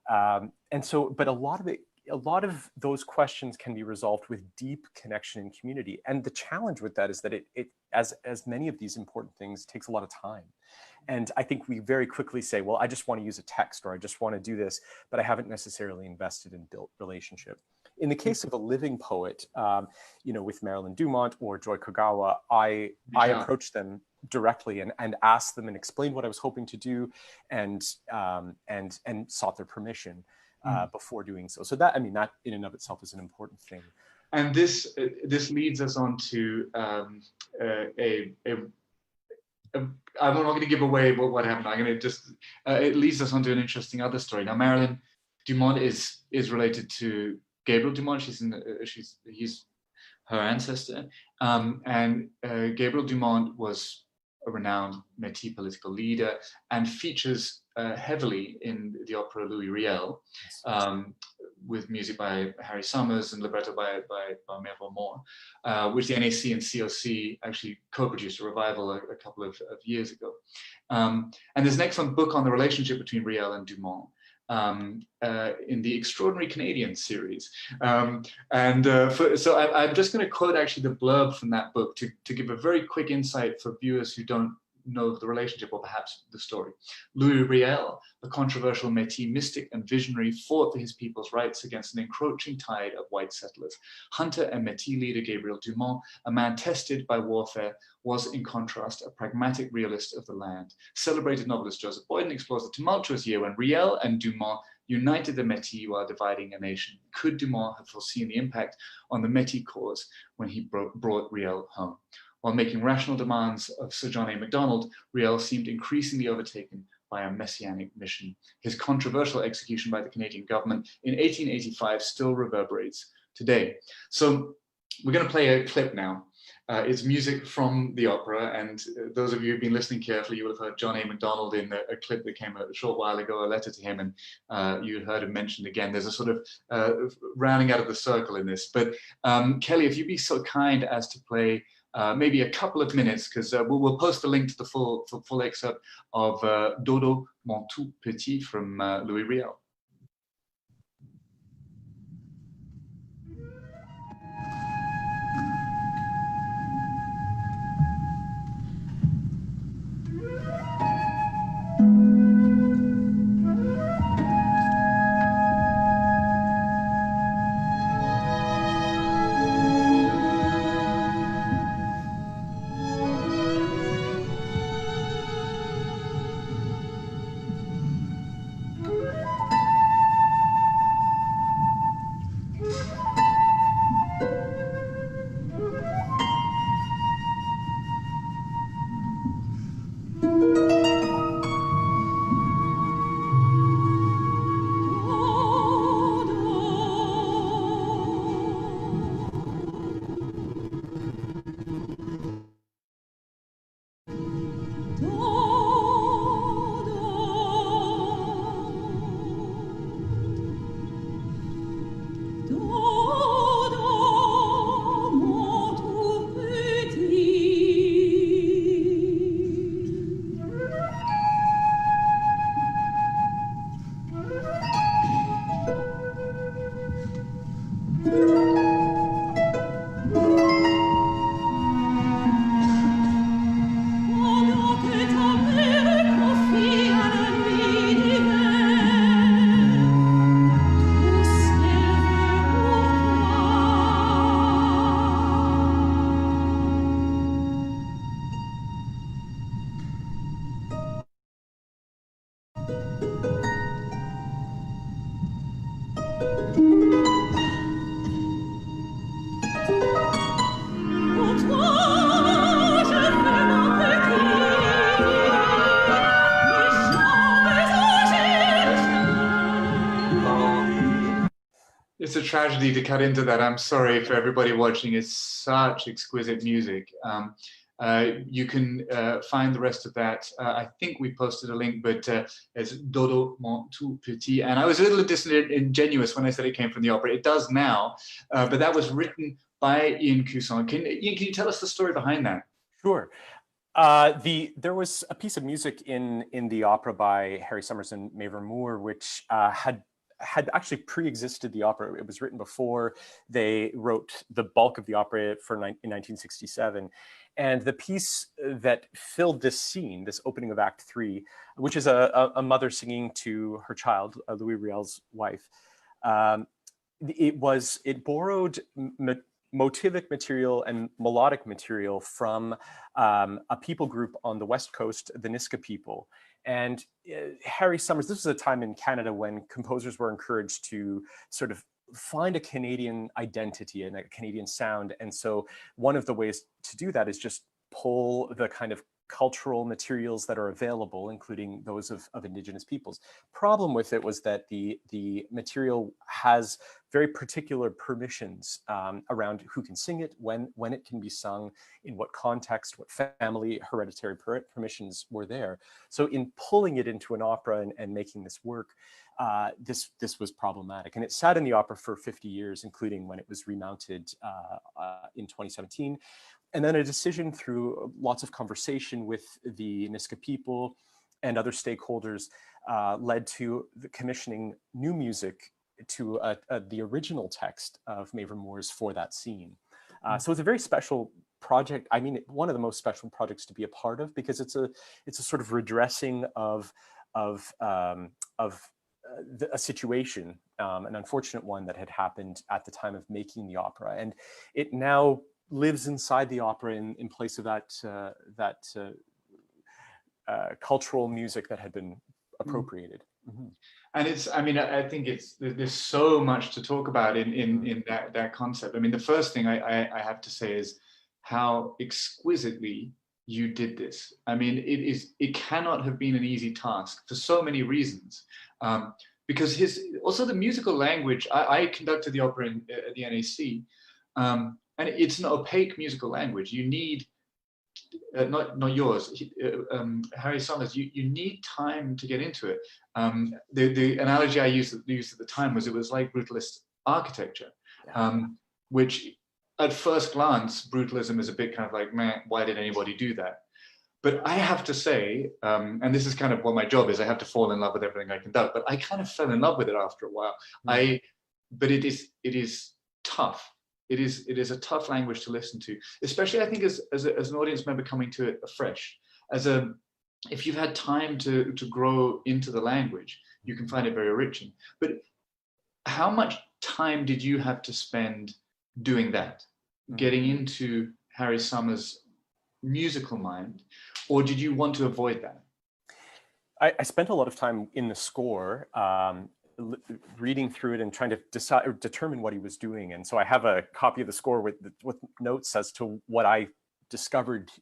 And so, but a lot of those questions can be resolved with deep connection and community. And the challenge with that is that it as many of these important things, takes a lot of time. And I think we very quickly say, well, I just want to use a text, or I just want to do this, but I haven't necessarily invested in built relationship. In the case of a living poet, with Marilyn Dumont or Joy Kogawa, I approached them directly and asked them and explained what I was hoping to do, and sought their permission before doing so. So that in and of itself is an important thing. And this leads us on to I'm not going to give away what happened. I'm going to just, it leads us on to an interesting other story. Now, Marilyn Dumont is related to Gabriel Dumont. He's her ancestor. And Gabriel Dumont was a renowned Mehti political leader and features heavily in the opera Louis Riel, with music by Harry Summers and libretto by Mervyn Moore, which the NAC and COC actually co-produced a revival a couple of years ago. And there's an excellent book on the relationship between Riel and Dumont in the Extraordinary Canadian series. So I'm just going to quote actually the blurb from that book to give a very quick insight for viewers who don't know the relationship or perhaps the story. Louis Riel, the controversial Mehti mystic and visionary, fought for his people's rights against an encroaching tide of white settlers. Hunter and Mehti leader Gabriel Dumont, a man tested by warfare, was in contrast a pragmatic realist of the land. Celebrated novelist Joseph Boyden explores the tumultuous year when Riel and Dumont united the Mehti while dividing a nation. Could Dumont have foreseen the impact on the Mehti cause when he brought Riel home? While making rational demands of Sir John A. Macdonald, Riel seemed increasingly overtaken by a messianic mission. His controversial execution by the Canadian government in 1885 still reverberates today. So we're going to play a clip now. It's music from the opera, and those of you who've been listening carefully, you will have heard John A. Macdonald in a clip that came a short while ago, a letter to him, and you heard him mentioned again. There's a sort of rounding out of the circle in this. But Kelly, if you'd be so kind as to play maybe a couple of minutes, because we'll post the link to the full excerpt of Dodo, mon tout petit from Louis Riel. It's a tragedy to cut into that. I'm sorry for everybody watching. It's such exquisite music. You can find the rest of that. I think we posted a link, but it's Dodo Mon Tout Petit. And I was a little disingenuous when I said it came from the opera. It does now, but that was written by Ian Cusson. Ian, can you tell us the story behind that? Sure. There was a piece of music in the opera by Harry Summers and Mavor Moore, which had actually pre-existed the opera. It was written before they wrote the bulk of the opera in 1967. And the piece that filled this scene, this opening of Act 3, which is a mother singing to her child, Louis Riel's wife, it borrowed motivic material and melodic material from a people group on the West Coast, the Nisga'a people. And Harry Summers, this was a time in Canada when composers were encouraged to sort of find a Canadian identity and a Canadian sound. And so one of the ways to do that is just pull the kind of cultural materials that are available, including those of indigenous peoples. Problem with it was that the material has very particular permissions around who can sing it, when it can be sung, in what context, what family hereditary permissions were there. So in pulling it into an opera and making this work, this was problematic. And it sat in the opera for 50 years, including when it was remounted in 2017. And then a decision through lots of conversation with the Nisga'a people and other stakeholders led to the commissioning new music to the original text of Mavor Moore's for that scene. So it's a very special project. I mean, one of the most special projects to be a part of, because it's a sort of redressing of a situation, an unfortunate one that had happened at the time of making the opera, and it now lives inside the opera in place of that cultural music that had been appropriated. Mm-hmm. And I think there's so much to talk about in that concept. I mean, the first thing I have to say is how exquisitely you did this. I mean, it cannot have been an easy task for so many reasons. Because also the musical language, I conducted the opera at the NAC, and it's an opaque musical language. You need, not yours, Harry Summers, you need time to get into it. The analogy I used at the time was it was like brutalist architecture, which at first glance, brutalism is a bit kind of like, man, why did anybody do that? But I have to say, and this is kind of what my job is, I have to fall in love with everything I conduct, but I kind of fell in love with it after a while. But it is tough. It is a tough language to listen to, especially I think as an audience member coming to it afresh. If you've had time to grow into the language, you can find it very enriching. But how much time did you have to spend doing that, getting into Harry Summers' musical mind, or did you want to avoid that? I spent a lot of time in the score, reading through it and trying to decide or determine what he was doing. And so I have a copy of the score with notes as to what I discovered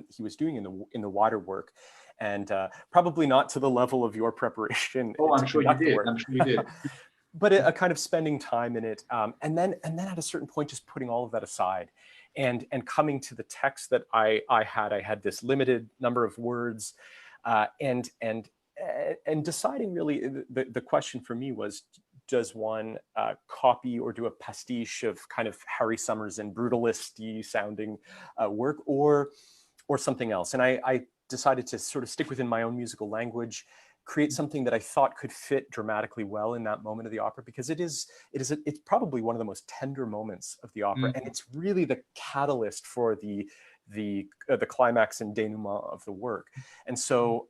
he was doing in the wider work, and probably not to the level of your preparation. Oh, I'm sure you did. I'm sure you did. But a kind of spending time in it, and then at a certain point, just putting all of that aside, and coming to the text that I had this limited number of words, and deciding really the question for me was, does one copy or do a pastiche of kind of Harry Summers and brutalist-y sounding work, or something else? And I decided to sort of stick within my own musical language, create something that I thought could fit dramatically well in that moment of the opera, because it's probably one of the most tender moments of the opera, and it's really the catalyst for the climax and denouement of the work. And so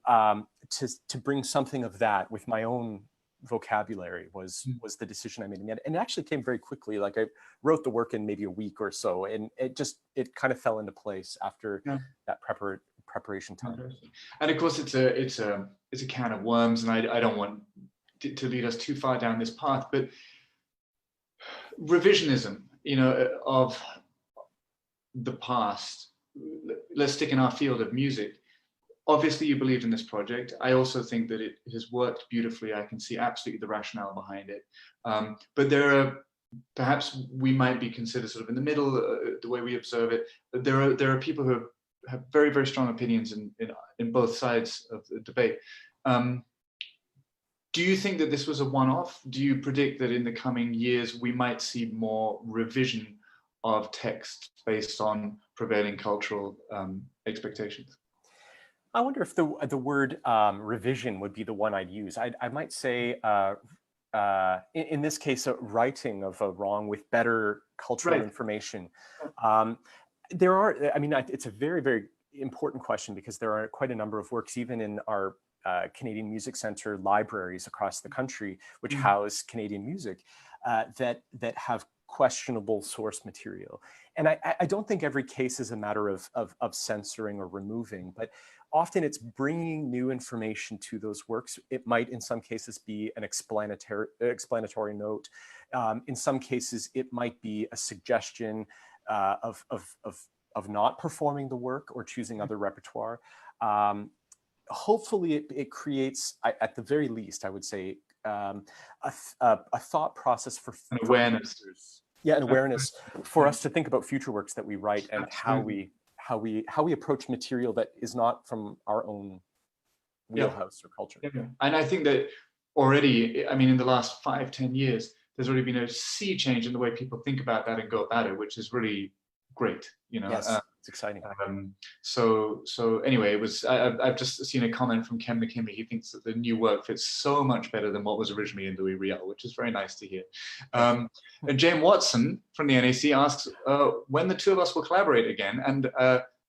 to bring something of that with my own vocabulary was the decision I made. And it actually came very quickly. Like, I wrote the work in maybe a week or so, and it kind of fell into place after that preparation time. And of course, it's a can of worms, and I don't want to lead us too far down this path, but revisionism, of the past. Let's stick in our field of music. Obviously, you believed in this project. I also think that it has worked beautifully. I can see absolutely the rationale behind it. But there are perhaps we might be considered sort of in the middle, the way we observe it. But there are people who have very, very strong opinions in both sides of the debate. Do you think that this was a one-off? Do you predict that in the coming years we might see more revision of text based on prevailing cultural expectations? I wonder if the word revision would be the one I'd use. I might say, in this case, a writing of a wrong with better cultural information. There are, I mean, it's a very, very important question, because there are quite a number of works, even in our Canadian Music Centre libraries across the country, which house Canadian music, that have questionable source material. And I don't think every case is a matter of censoring or removing, but often it's bringing new information to those works. It might, in some cases, be an explanatory note. In some cases, it might be a suggestion of not performing the work or choosing other repertoire. Hopefully, it creates, at the very least, I would say, a thought process for awareness. Yeah, an awareness for us to think about future works that we write, and how we approach material that is not from our own wheelhouse or culture. And I think that already, I mean, in the last 5-10 years, there's already been a sea change in the way people think about that and go about it, which is really great. You know, yes, it's exciting. So anyway, it was. I've just seen a comment from Ken McKinley. He thinks that the new work fits so much better than what was originally in Louis Riel, which is very nice to hear. And Jane Watson from the NAC asks when the two of us will collaborate again. And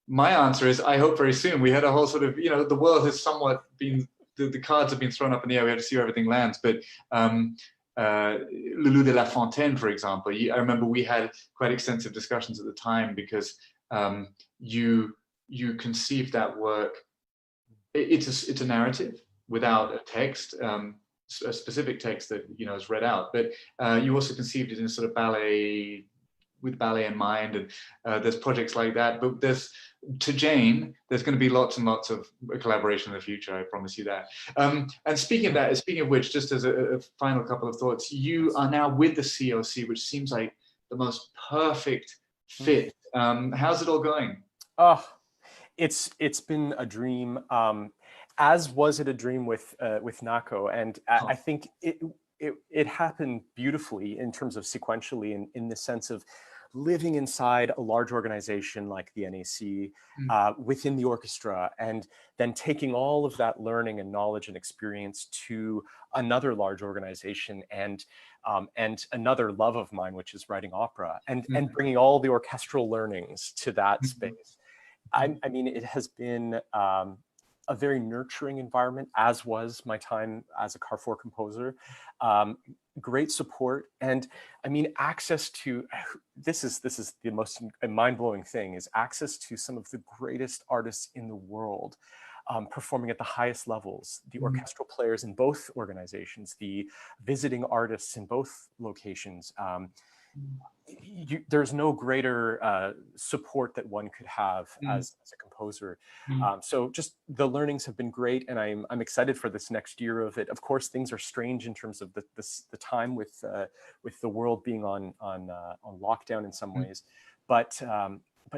my answer is, I hope very soon. We had a whole sort of, you know, the world has somewhat been, the cards have been thrown up in the air. We have to see where everything lands. But Loulou de la Fontaine, for example, I remember we had quite extensive discussions at the time, because you conceived that work. It's a narrative without a text, a specific text that, you know, is read out. But you also conceived it in sort of ballet, with ballet in mind, and there's projects like that. But to Jane, there's going to be lots and lots of collaboration in the future. I promise you that. And speaking of that, speaking of which, just as a final couple of thoughts, you are now with the COC, which seems like the most perfect fit. How's it all going? Oh, it's been a dream. As was it a dream with NACO, and I think it happened beautifully in terms of sequentially, in the sense of living inside a large organization like the NAC, within the orchestra, and then taking all of that learning and knowledge and experience to another large organization, and another love of mine, which is writing opera, and bringing all the orchestral learnings to that space. I mean, it has been a very nurturing environment, as was my time as a Carrefour composer. Great support, and I mean, access to, this is the most mind-blowing thing, is access to some of the greatest artists in the world, performing at the highest levels, the orchestral players in both organizations, the visiting artists in both locations. There's no greater support that one could have as a composer. So just the learnings have been great, and I'm excited for this next year of it. Of course, things are strange in terms of the time with the world being on lockdown in some ways, but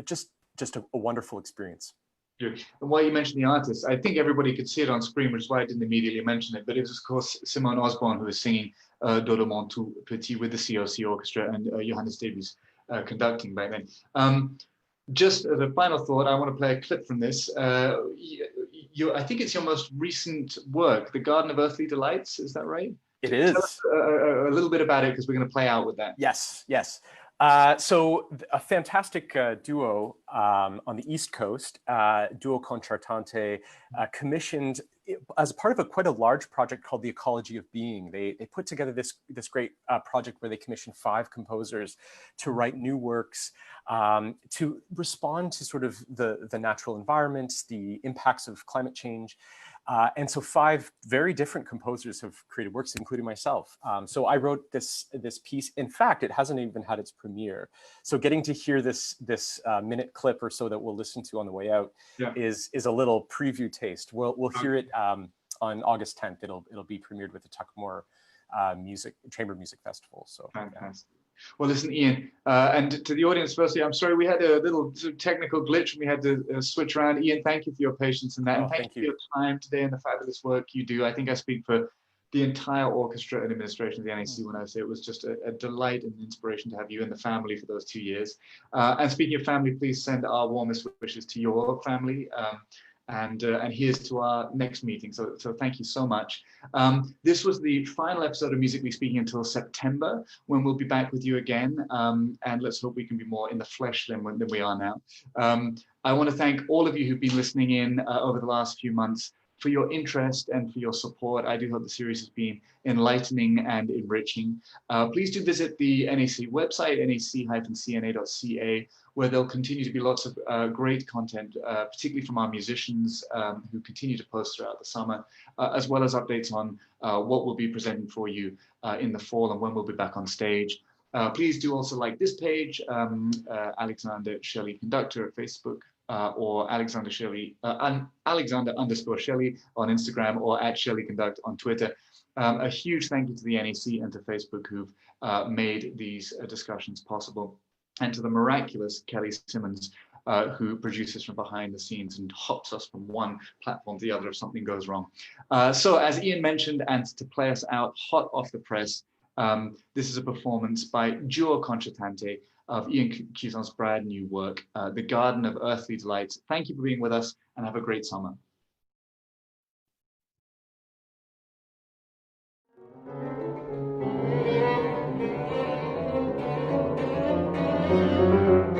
just a wonderful experience. Good. And while you mentioned the artists, I think everybody could see it on screen, which is why I didn't immediately mention it. But it was, of course, Simone Osborne who was singing Dodomont tout petit with the COC Orchestra, and Johannes Davies conducting back then. Just as a final thought, I want to play a clip from this. I think it's your most recent work, The Garden of Earthly Delights. Is that right? It is. Tell us a little bit about it, because we're going to play out with that. Yes. So a fantastic duo on the East Coast, Duo Concertante, commissioned as part of quite a large project called The Ecology of Being. They put together this great project where they commissioned 5 composers to write new works, to respond to sort of the natural environment, the impacts of climate change. And so 5 very different composers have created works, including myself. So I wrote this piece. In fact, it hasn't even had its premiere. So getting to hear this minute clip or so that we'll listen to on the way out is a little preview taste. We'll hear it on August 10th. It'll be premiered with the Tuckmore Chamber Music Festival. So fantastic. Well, listen, Ian, and to the audience, firstly, I'm sorry we had a little sort of technical glitch and we had to switch around. Ian, thank you for your patience in that, and thank you for your time today and the fabulous work you do. I think I speak for the entire orchestra and administration of the NAC when I say it was just a delight and inspiration to have you and the family for those 2 years. And speaking of family, please send our warmest wishes to your family. And here's to our next meeting. So thank you so much. This was the final episode of Musically Speaking until September, when we'll be back with you again. And let's hope we can be more in the flesh than we are now. I want to thank all of you who've been listening in over the last few months for your interest and for your support. I do hope the series has been enlightening and enriching. Please do visit the NAC website, nac-cna.ca, where there'll continue to be lots of great content, particularly from our musicians who continue to post throughout the summer, as well as updates on what we'll be presenting for you in the fall and when we'll be back on stage. Please do also like this page, Alexander Shelley Conductor at Facebook, or Alexander Shelley, Alexander_Shelley on Instagram, or at Shelley Conduct on Twitter. A huge thank you to the NAC and to Facebook who've made these discussions possible, and to the miraculous Kelly Simmons, who produces from behind the scenes and hops us from one platform to the other if something goes wrong. So as Ian mentioned, and to play us out hot off the press, this is a performance by Duo Concertante of Ian Cusson's brand new work, The Garden of Earthly Delights. Thank you for being with us, and have a great summer. Thank you.